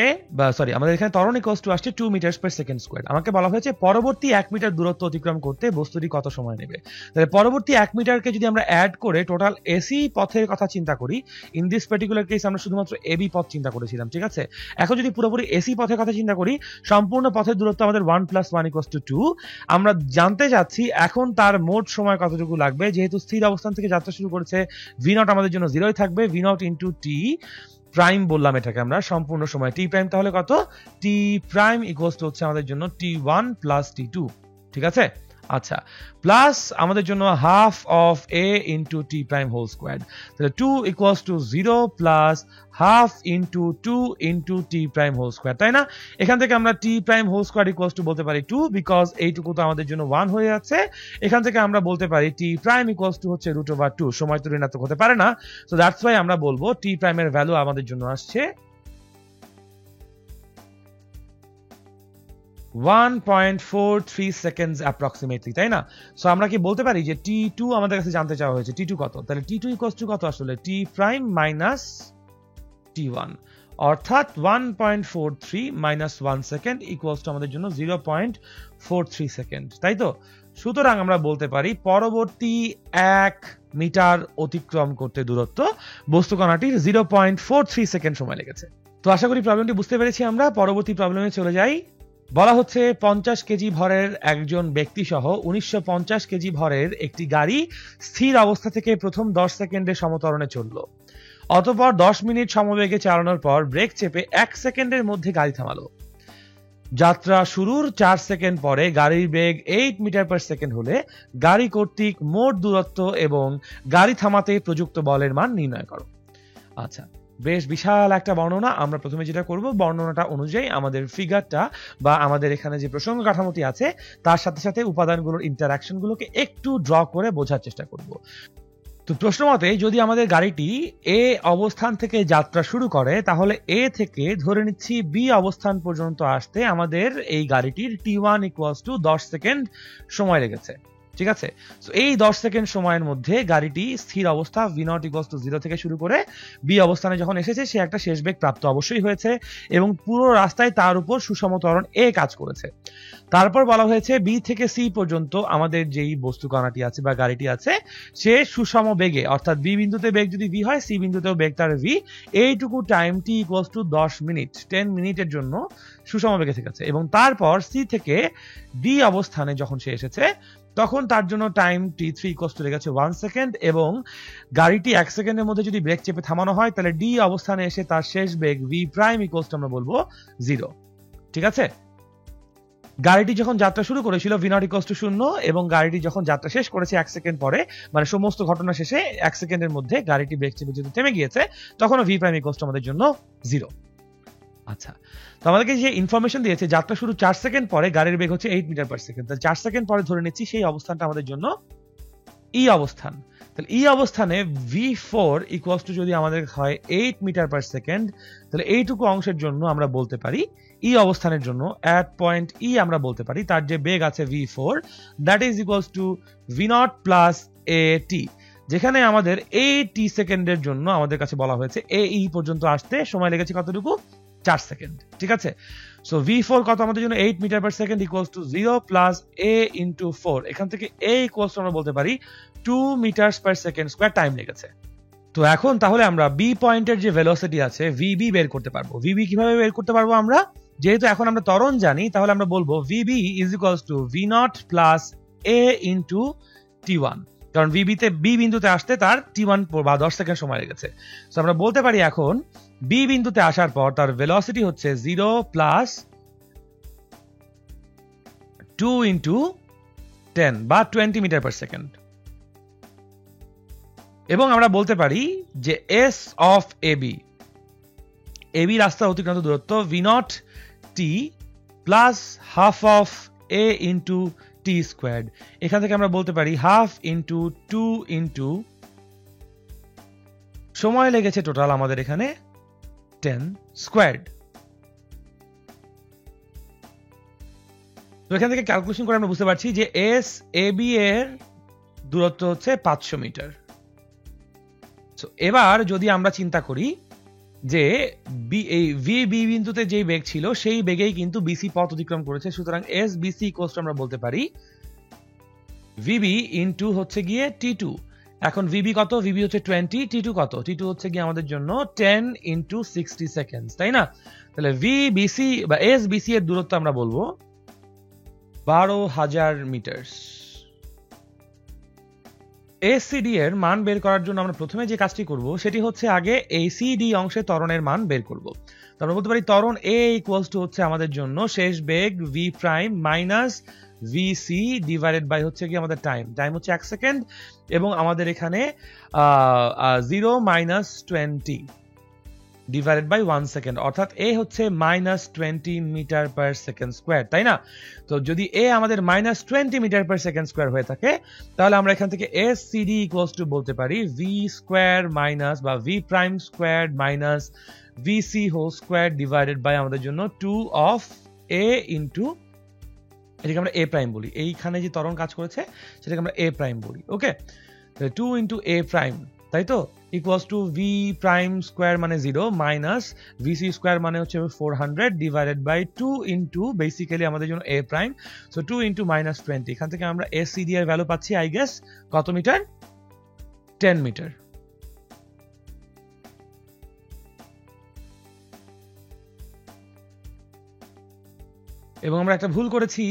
আমাদের এখানে ত্বরণ আসছে 2 মিটার পার সেকেন্ড স্কোয়ার। আমাকে বলা হয়েছে পরবর্তী 1 মিটার দূরত্ব অতিক্রম করতে বস্তুটি কত সময় নেবে। তাহলে পরবর্তী 1 মিটারকে যদি আমরা অ্যাড করে টোটাল এসি পথের কথা চিন্তা করি, ইন দিস পার্টিকুলার কেস আমরা শুধুমাত্র এবি পথ চিন্তা করেছিলাম। ঠিক আছে, এখন যদি পুরোপুরি এসি পথের কথা চিন্তা করি, সম্পূর্ণ পথের দূরত্ব আমাদের 1 + 1 = 2। আমরা জানতে চাচ্ছি এখন তার মোট সময় কতটুকু লাগবে। যেহেতু স্থির অবস্থান থেকে যাত্রা শুরু করেছে, v0 আমাদের জন্য 0ই থাকবে, v0 × t প্রাইম বললাম এটাকে আমরা, সম্পূর্ণ সময় টি প্রাইম তাহলে কত, টি প্রাইম ইকুয়ালস টু হচ্ছে আমাদের জন্য t1 + t2। ঠিক আছে, আচ্ছা, প্লাস আমাদের জন্য half of a into T prime whole square. তাহলে 2 = 0 plus half into 2 into T prime whole square. তাই না? এখান থেকে আমরা T prime whole square equals to বলতে পারি 2, বিকজ এইটুকু তো আমাদের জন্য 1 হয়ে যাচ্ছে। এখান থেকে আমরা বলতে পারি টি প্রাইম ইকুয়ালস টু হচ্ছে √2। সময় তো ঋণাত্মক হতে পারে না, সো দ্যাটস ওয়াই আমরা বলবো টি প্রাইমের ভ্যালু আমাদের জন্য আসছে 1.43 সেকেন্ডস অ্যাপ্রক্সিমেটলি। তাই না? সো আমরা কি বলতে পারি যে t2 আমাদের কাছে জানতে চাওয়া হয়েছে, t2 কত? তাহলে t2 ইকুয়ালস টু কত আসলে, t প্রাইম মাইনাস t1, অর্থাৎ 1.43 মাইনাস 1 সেকেন্ড ইকুয়ালস টু আমাদের জন্য 0.43 সেকেন্ড। তাই তো? সুতরাং আমরা বলতে পারি পরবর্তী 1 মিটার অতিক্রম করতে দূরত্ব বস্তু কণাটির 0.43 সেকেন্ড সময় লেগেছে। তো আশা করি প্রবলেমটি বুঝতে পেরেছি আমরা। পরবর্তী প্রবলেমে চলে যাই। বলা হচ্ছে 50 কেজি ভরের একজন ব্যক্তি সহ 1950 কেজি ভরের একটি গাড়ি স্থির অবস্থা থেকে প্রথম 10 সেকেন্ডে সমত্বরণে চলল। অতঃপর 10 মিনিট সমবেগে চালানোর পর ব্রেক চেপে 1 সেকেন্ডের মধ্যে গাড়ি থামালো। যাত্রা শুরুর 4 সেকেন্ড পরে গাড়ির বেগ 8 মিটার পার সেকেন্ড হলে গাড়ি কর্তৃক মোট দূরত্ব এবং গাড়ি থামাতে প্রযুক্ত বলের মান নির্ণয় করো। আচ্ছা, বেশ বিশাল একটা বর্ণনা। আমরা প্রথমে যেটা করব, বর্ণনাটা অনুযায়ী আমাদের ফিগারটা বা আমাদের এখানে যে প্রসঙ্গ কাঠামোটি আছে তার সাথে সাথে উপাদানগুলোর ইন্টারঅ্যাকশন গুলোকে একটু ড্র করে বোঝার চেষ্টা করব। তো প্রশ্ন মতে যদি আমাদের গাড়িটি এ অবস্থান থেকে যাত্রা শুরু করে, তাহলে এ থেকে ধরে নিচ্ছি বি অবস্থান পর্যন্ত আসতে আমাদের এই গাড়িটির t1 = 10 সেকেন্ড সময় লেগেছে। ঠিক আছে, সো এই 10 সেকেন্ড সময়ের মধ্যে গাড়িটি স্থির অবস্থা v0 = 0 থেকে শুরু করে বি অবস্থানে যখন এসেছে, সে একটা শেষ বেগ প্রাপ্ত অবশ্যই হয়েছে এবং পুরো রাস্তায় তার উপর সুষম ত্বরণ এ কাজ করেছে। তারপর বলা হয়েছে বি থেকে সি পর্যন্ত আমাদের যেই বস্তু কণাটি আছে বা গাড়িটি আছে, সে সুষম বেগে, অর্থাৎ বি বিন্দুতে বেগ যদি ভি হয়, সি বিন্দুতেও বেগ তার ভি, এইটুকু টাইম t = 10 মিনিট, 10 মিনিটের জন্য সুষম বেগে থেকে আছে, এবং তারপর সি থেকে ডি অবস্থানে যখন সে এসেছে তখন তার জন্য টাইম t3 ইকুয়ালস টু লেগেছে 1 সেকেন্ড, এবং গাড়িটি 1 সেকেন্ডের মধ্যে যদি ব্রেক চেপে থামানো হয় তাহলে ডি অবস্থানে এসে তার শেষ বেগ v প্রাইম ইকুয়ালস টু আমরা বলবো 0। ঠিক আছে, গাড়িটি যখন যাত্রা শুরু করেছিল v নট ইকুয়ালস টু 0, এবং গাড়িটি যখন যাত্রা শেষ করেছে 1 সেকেন্ড পরে, মানে সমস্ত ঘটনা শেষে 1 সেকেন্ডের মধ্যে গাড়িটি ব্রেক চেপে যদি থেমে গিয়েছে তখনও v প্রাইম ইকুয়ালস টু আমাদের জন্য 0। আচ্ছা, তো আমাদেরকে যে ইনফরমেশন দিয়েছে যাত্রা শুরু 4 সেকেন্ড পরে গাড়ির বেগ হচ্ছে 8 মিটার পার সেকেন্ড, তাহলে 4 সেকেন্ড পরে ধরে নিচ্ছি সেই অবস্থানটা আমাদের জন্য ই অবস্থান। তাহলে ই অবস্থানে v4 ইকুয়ালস টু যদি আমাদের হয় 8 মিটার পার সেকেন্ড, তাহলে এইটুকু অংশের জন্য আমরা বলতে পারি ই অবস্থানের জন্য অ্যাট পয়েন্ট ই আমরা বলতে পারি তার যে বেগ আছে v4 that is equals two v0 plus at, যেখানে আমাদের টি সেকেন্ডের জন্য আমাদের কাছে বলা হয়েছে এই পর্যন্ত আসতে সময় লেগেছে কতটুকু, 4 সেকেন্ড। ঠিক আছে, সো v4 কত আমাদের জন্য 8 metre per second equals to 0 plus a into 4, এখান থেকে a ইকুয়ালস টু আমরা বলতে পারি 2 metres per second square time লেগেছে। তো এখন তাহলে আমরা বি পয়েন্টের যে ভেলোসিটি আছে vb বের করতে পারবো। vb কিভাবে বের করতে পারবো আমরা, যেহেতু এখন আমরা ত্বরণ জানি তাহলে আমরা বলবো vb is equals two v0 plus a into t1, কারণ vb তে b বিন্দুতে আসতে তার t1 বা 10 সেকেন্ড সময় লেগেছে। সো আমরা বলতে পারি এখন b বিন্দুতে আসার পর তার ভেলোসিটি হচ্ছে 0 প্লাস 2 ইনটু 10 বা 20 মিটার পার সেকেন্ড, এবং আমরা বলতে পারি যে s অফ ab রাস্তা অতিক্রান্ত দূরত্ব v0 t plus half of a into t squared, এখান থেকে আমরা বলতে পারি হাফ ইনটু 2 ইনটু সময় লেগেছে টোটাল আমাদের এখানে 10 স্কোয়ার্ড। তো এখান থেকে ক্যালকুলেশন করে আমরা বুঝতে পারছি যে এস ab এর দূরত্ব হচ্ছে 500 মিটার। সো এবার যদি আমরা চিন্তা করি যে এই vb বিন্দুতে যেই বেগ ছিল সেই বেগেই কিন্তু bc পথ অতিক্রম করেছে, সুতরাং এস bc ইকুয়ালস টু আমরা বলতে পারি vb ইনটু হচ্ছে গিয়ে t2। এখন vb কত, vb হচ্ছে 20, t2 কত, t2 হচ্ছে গিয়ে আমাদের জন্য 10 ইনটু 60 সেকেন্ডস, তাই না? তাহলে vbc বা sbc এর দূরত্ব আমরা বলবো 12,000 মিটার। ACD এর মান বের করার জন্য আমরা প্রথমে যে কাজটি করব সেটি হচ্ছে আগে ACD অংশে ত্বরণের মান বের করব। তো আমরা বলতে পারি ত্বরণ A ইকুয়ালস টু হচ্ছে আমাদের জন্য শেষ বেগ v prime minus vc divided by হচ্ছে কি আমাদের টাইম হচ্ছে 1 সেকেন্ড, এবং আমাদের এখানে 0 মাইনাস 20 ডিভাইডেড বাই 1 সেকেন্ড, অর্থাৎ a হচ্ছে minus 20 metre per second square, তাই না? তো যদি a আমাদের minus 20 metre per second square হয়ে থাকে তাহলে আমরা এখান থেকে SCD ইকুয়ালস টু বলতে পারি v স্কোয়ার মাইনাস বা v prime square minus vc whole square divided by আমাদের জন্য 2 অফ a ইন্টু, এটাকে আমরা a প্রাইম বলি, এইখানে যে ত্বরণ কাজ করেছে সেটাকে আমরা a প্রাইম বলি। ওকে, 2 ইন্টু a প্রাইম, তাই তো, equals to v prime square মানে 0 মাইনাস vc স্কোয়ার মানে হচ্ছে 400 ডিভাইডেড বাই 2 ইন্টু বেসিক্যালি আমাদের জন্য a prime, so 2 into minus 20, এখান থেকে আমরা SCD এর ভ্যালু পাচ্ছি আই গেস কত মিটার, 10 মিটার। এবং আমরা একটা ভুল করেছি,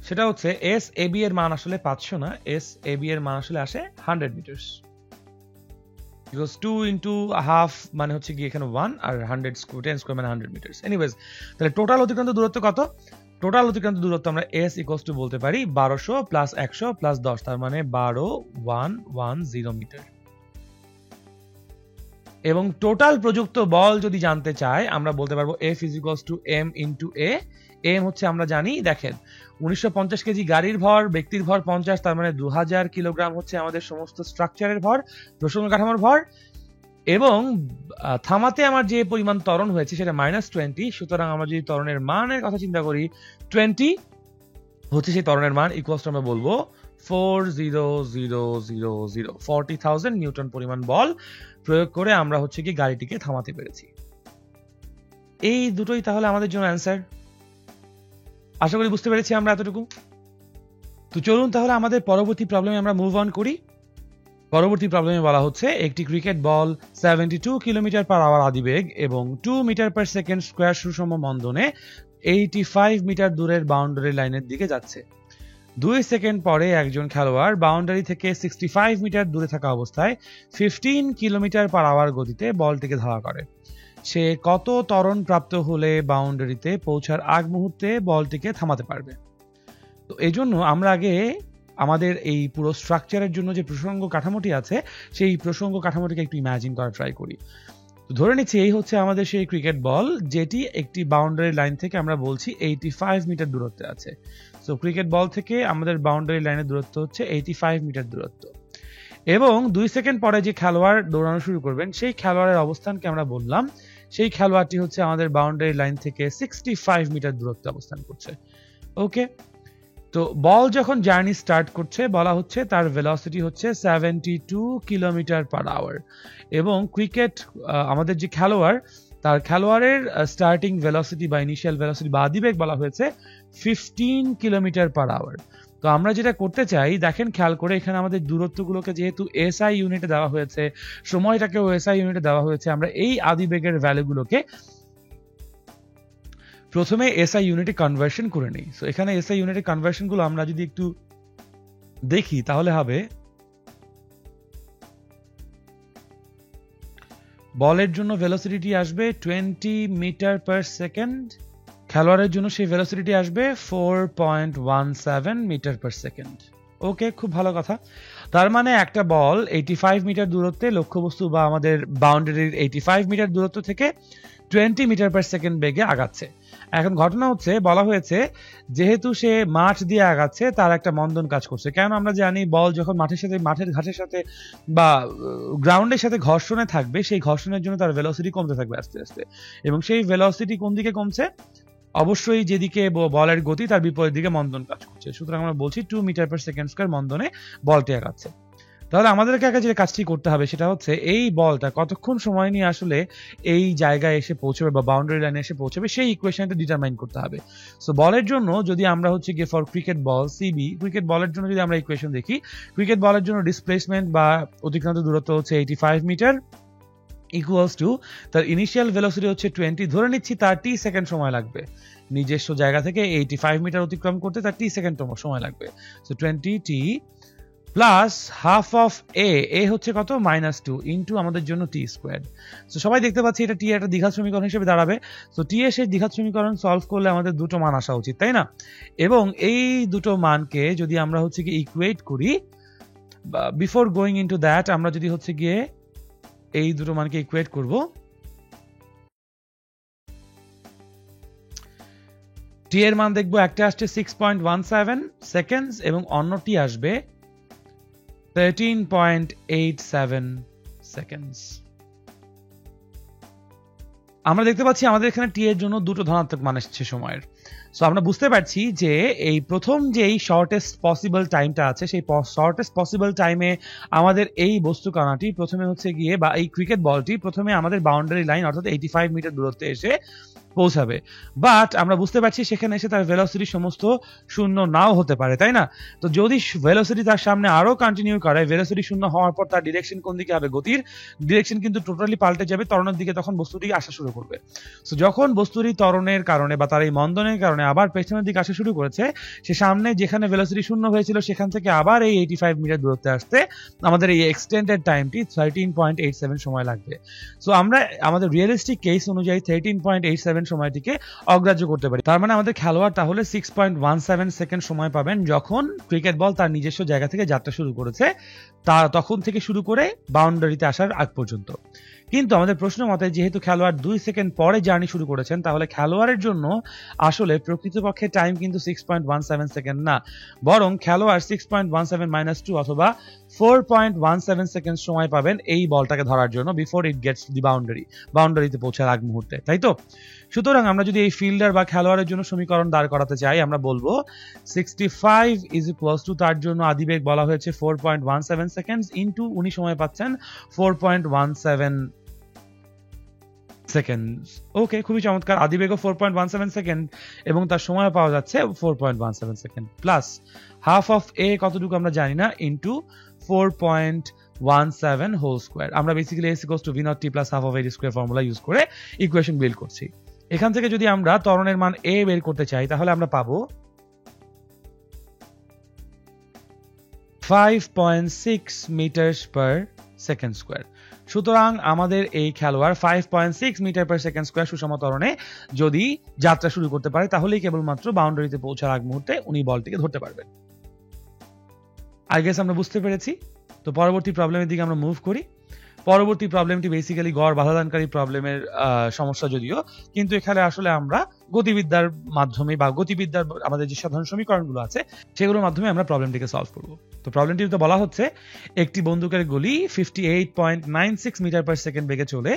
সেটা হচ্ছে SAB এর মান আসলে 500 না, SAB এর মান আসলে আসে 100 মিটার, বিকজ 2 ইন্টু হাফ মানে হচ্ছে কি এখানে 1 আর 100 স্কোয়ার 10 স্কোয়ার মানে 100 মিটার। এনিওয়েজ, তাহলে টোটাল অতিক্রান্ত দূরত্ব কত, টোটাল অতিক্রান্ত দূরত্ব আমরা S ইকুয়ালস টু বলতে পারি 1200 প্লাস 100 প্লাস 10, তার মানে 12110 মিটার। এবং টোটাল প্রযুক্ত বল যদি জানতে চাই আমরা বলতে পারবো F is equals two m into a। m হচ্ছে আমরা জানি, দেখেন 1950 কেজি গাড়ির ভর, ব্যক্তির ভর 50, তার মানে 2000 কিলোগ্রাম হচ্ছে আমাদের সমস্ত স্ট্রাকচারের ভর, প্রসঙ্গ কাঠামোর ভর, এবং থামাতে আমার যে পরিমাণ ত্বরণ হয়েছে সেটা -20, সুতরাং আমরা যদি ত্বরণের মানের কথা চিন্তা করি 20 হচ্ছে সেই ত্বরণের মান, ইকুয়ালস টু আমরা বলবো 40,000 নিউটন পরিমাণ বল প্রয়োগ করে আমরা হচ্ছে কি গাড়িটিকে থামাতে পেরেছি। এই দুটোই তাহলে আমাদের জন্য অ্যান্সার। আশা করি বুঝতে পেরেছি আমরা এতটুকু। তো চলুন তাহলে আমাদের পরবর্তী প্রবলেমে আমরা মুভ অন করি। পরবর্তী প্রবলেমে বলা হচ্ছে একটি cricket ball 72 kilometre per hour আদিবেগ এবং 2 মিটার পার সেকেন্ড স্কয়ার সুষম মন্দনে 85 মিটার দূরের বাউন্ডারি লাইনের দিকে যাচ্ছে। 2 সেকেন্ড পরে একজন খেলোয়াড় বাউন্ডারি থেকে 65 মিটার দূরে থাকা অবস্থায় 15 কিলোমিটার পার আওয়ার গতিতে বলটিকে ধাওয়া করে। সে কত ত্বরণ প্রাপ্ত হলে বাউন্ডারিতে পৌঁছার আগ মুহূর্তে বলটিকে থামাতে পারবে? তো এই জন্য আমরা আগে আমাদের এই পুরো স্ট্রাকচারের জন্য যে প্রসঙ্গ কাঠামোটি আছে সেই প্রসঙ্গ কাঠামোটিকে একটু ইমাজিন করা ট্রাই করি। তো ধরে নিচ্ছি এই হচ্ছে আমাদের সেই ক্রিকেট বল যেটি একটি বাউন্ডারি লাইন থেকে আমরা বলছি 85 মিটার দূরত্বে আছে। সো ক্রিকেট বল থেকে আমাদের বাউন্ডারি লাইনের দূরত্ব হচ্ছে 85 মিটার দূরত্ব এবং 2 সেকেন্ড পরে যে খেলোয়াড় দৌড়ানো শুরু করবেন সেই খেলোয়াড়ের অবস্থানকে আমরা বললাম সেই খেলোয়াড়টি হচ্ছে আমাদের বাউন্ডারি লাইন থেকে 65 মিটার দূরত্বে অবস্থান করছে। ওকে, তো বল যখন জার্নি স্টার্ট করছে বলা হচ্ছে তার ভেলোসিটি হচ্ছে 72 কিলোমিটার পার আওয়ার এবং ক্রিকেট আমাদের যে খেলোয়াড় তার খেলোয়াড়ের স্টার্টিং ভেলোসিটি বা ইনিশিয়াল ভেলোসিটি বা আদিবেগ বলা হয়েছে 15 কিলোমিটার পার আওয়ার। তো আমরা যেটা করতে চাই দেখেন খেয়াল করে এখানে আমাদের দূরত্বগুলোকে যেহেতু এসআই ইউনিটে দেওয়া হয়েছে, সময়টাকেও এসআই ইউনিটে দেওয়া হয়েছে, আমরা এই আদিবেগের ভ্যালুগুলোকে প্রথমে এসআই ইউনিটে কনভার্সন করে নিই। সো এখানে এসআই ইউনিটের কনভার্সন গুলো আমরা যদি একটু দেখি তাহলে হবে বলের জন্য ভেলোসিটি আসবে 20 মিটার পার সেকেন্ড, খেলোয়াড়ের জন্য সেই ভেলোসিটি আসবে 4.17 মিটার পার সেকেন্ড। ওকে, খুব ভালো কথা। তার মানে একটা বল 85 মিটার দূরত্বে লক্ষ্যবস্তু বা আমাদের বাউন্ডারির 85 মিটার দূরত্ব থেকে 20 মিটার পার সেকেন্ড বেগে আগাচ্ছে। এখন ঘটনা হচ্ছে বলা হয়েছে যেহেতু সে মাঠ দিয়ে আগাচ্ছে তার একটা মন্দন কাজ করছে। কেন আমরা জানি বল যখন মাঠের ঘাটের সাথে বা গ্রাউন্ডের সাথে ঘর্ষণে থাকবে সেই ঘর্ষণের জন্য তার ভেলোসিটি কমতে থাকবে আস্তে আস্তে এবং সেই ভেলোসিটি কোন দিকে কমছে? অবশ্যই যেদিকে বলের গতি তার বিপরীত দিকে মন্দন কাজ করছে। সুতরাং আমরা বলছি 2 মিটার পার সেকেন্ড স্কয়ার মন্দনে বলটি আগাচ্ছে। তাহলে আমাদেরকে আগে যে কাজটি করতে হবে সেটা হচ্ছে এই বলটা কতক্ষণ সময় নিয়ে আসলে এই জায়গায় এসে পৌঁছবে বা বাউন্ডারি লাইনে এসে পৌঁছবে সেই ইকুয়েশনটা ডিটারমাইন করতে হবে। সো বলের জন্য যদি আমরা হচ্ছে গিয়ে for cricket ball C B, cricket বলের জন্য যদি আমরা ইকুয়েশন দেখি, ক্রিকেট বলের জন্য ডিসপ্লেসমেন্ট বা অতিক্রান্ত দূরত্ব হচ্ছে 85 মিটার ইকুয়ালস টু তার ইনিশিয়াল ভেলোসিটি হচ্ছে 20, ধরে নিচ্ছি তার টি সেকেন্ড সময় লাগবে নিজস্ব জায়গা থেকে 85 মিটার অতিক্রম করতে, তার টি সেকেন্ড সময় লাগবে। সো 20 টি প্লাস হাফ অফ এ হচ্ছে কত? -2 ইন্টু আমাদের জন্য টি স্কোয়ার। সো সবাই দেখতে পাচ্ছি এটা টি একটা দ্বিঘাত সমীকরণ হিসেবে দাঁড়াবে। সো টি এর সেই দ্বিঘাত সমীকরণ সলভ করলে আমাদের দুটো মান আসা উচিত, তাই না? এবং এই দুটো মানকে যদি আমরা হচ্ছে গিয়ে ইকুয়েট করি, বিফোর গোয়িং ইনটু দ্যাট আমরা যদি হচ্ছে গিয়ে এই দুটো মানকে ইকুয়েট করব, টি এর মান দেখবো একটা আসছে 6.17 সেকেন্ডস এবং অন্যটি আসবে 13.87 সেকেন্ডস। আমরা দেখতে পাচ্ছি আমাদের এখানে টি এর জন্য দুটো ধনাত্মক মান এসেছে সময়ের। সো আমরা বুঝতে পারছি যে এই প্রথম যে এই শর্টেস্ট পসিবল টাইমটা আছে সেই শর্টেস্ট পসিবল টাইমে আমাদের এই বস্তু কণাটি প্রথমে হচ্ছে গিয়ে বা এই ক্রিকেট বলটি প্রথমে আমাদের বাউন্ডারি লাইন অর্থাৎ 85 মিটার দূরত্বে এসে পৌঁছাবে। বাট আমরা বুঝতে পারছি সেখানে এসে তার ভেলোসিটি সমস্ত শূন্য নাও হতে পারে, তাই না? তো যদি ভেলোসিটি তার সামনে আরো কন্টিনিউ করে, ভেলোসিটি শূন্য হওয়ার পর তার ডিরেকশন কোন দিকে হবে? গতির ডিরেকশন কিন্তু টোটালি পাল্টে যাবে, ত্বরণের দিকে তখন বস্তুটি আসা শুরু করবে। সো যখন বস্তুটি ত্বরণের কারণে বা তার এই মন্দনের কারণে আবার পেছনের দিকে আসা শুরু করেছে, সে সামনে যেখানে ভেলোসিটি শূন্য হয়েছিল সেখান থেকে আবার এই 85 মিটার দূরত্বে আসতে আমাদের এই এক্সটেন্ডেড টাইমটি 13.87 সময় লাগবে। সো আমরা আমাদের রিয়েলিস্টিক কেস অনুযায়ী 13.87 সময়টিকে অগ্রাহ্য করতে পারি। তার মানে আমাদের খেলোয়াড় তাহলে 6.17 সেকেন্ড সময় পাবেন যখন ক্রিকেট বল তার নিজস্ব জায়গা থেকে যাত্রা শুরু করেছে, তখন থেকে শুরু করে বাউন্ডারিতে আসার আগ পর্যন্ত। কিন্তু আমাদের প্রশ্ন মতে যেহেতু খেলোয়াড় 2 সেকেন্ড পরে জার্নি শুরু করেছেন, তাহলে খেলোয়াড়ের জন্য আসলে প্রকৃতপক্ষে টাইম কিন্তু 6.17 সেকেন্ড না, বরং খেলোয়াড় 6.17 - 2 অথবা 4.17 সেকেন্ড সময় পাবেন এই বলটাকে ধরার জন্য বিফোর ইট গেটস দি বাউন্ডারিতে পৌঁছার আগ মুহূর্তে, তাই তো? সুতরাং আমরা যদি এই ফিল্ডার বা খেলোয়াড়ের জন্য সমীকরণ দাঁড় করাতে চাই, আমরা বলবো 65 ইজ ইকুয়ালস টু তার জন্য আদিবেগ বলা হয়েছে 4.17 সেকেন্ডস ইনটু উনি সময় পাচ্ছেন 4.17 সেকেন্ডস। ওকে, খুবই চমৎকার। আদিবেগও 4.17 সেকেন্ড এবং তার সময় পাওয়া যাচ্ছে 4.17 সেকেন্ড প্লাস হাফ অফ এ কতটুকু আমরা জানি না ইনটু 4.17 17 হোল স্কয়ার। আমরা basically s equals two v not t plus half of a square formula use করে ইকুয়েশন বিল্ড করছি। এখান থেকে যদি আমরা ত্বরণের মান a বের করতে চাই তাহলে আমরা পাবো 5.6 মিটার পার সেকেন্ড স্কয়ার। সুতরাং আমাদের এই খেলোয়াড় 5.6 মিটার পার সেকেন্ড স্কয়ার সুষম ত্বরণে যদি যাত্রা শুরু করতে পারে তাহলেই কেবলমাত্র বাউন্ডারিতে পৌঁছার আগ মুহূর্তে উনি বলটিকে ধরতে পারবেন। আই গেস আমরা বুঝতে পেরেছি। তো পরবর্তী প্রবলেমের দিকে আমরা মুভ করি। পরবর্তী প্রবলেমটি বেসিক্যালি গড় বাধাদানকারী প্রবলেমের সমস্যা যদিও, কিন্তু এখানে আসলে আমরা গতিবিদ্যার মাধ্যমে বা গতিবিদ্যার আমাদের যে সাধারণ সমীকরণগুলো আছে সেগুলোর মাধ্যমে আমরা প্রবলেমটিকে সলভ করব। তো প্রবলেমটিতে বলা হচ্ছে একটি বন্দুকের গুলি 58.96 মিটার পার সেকেন্ড বেগে চলে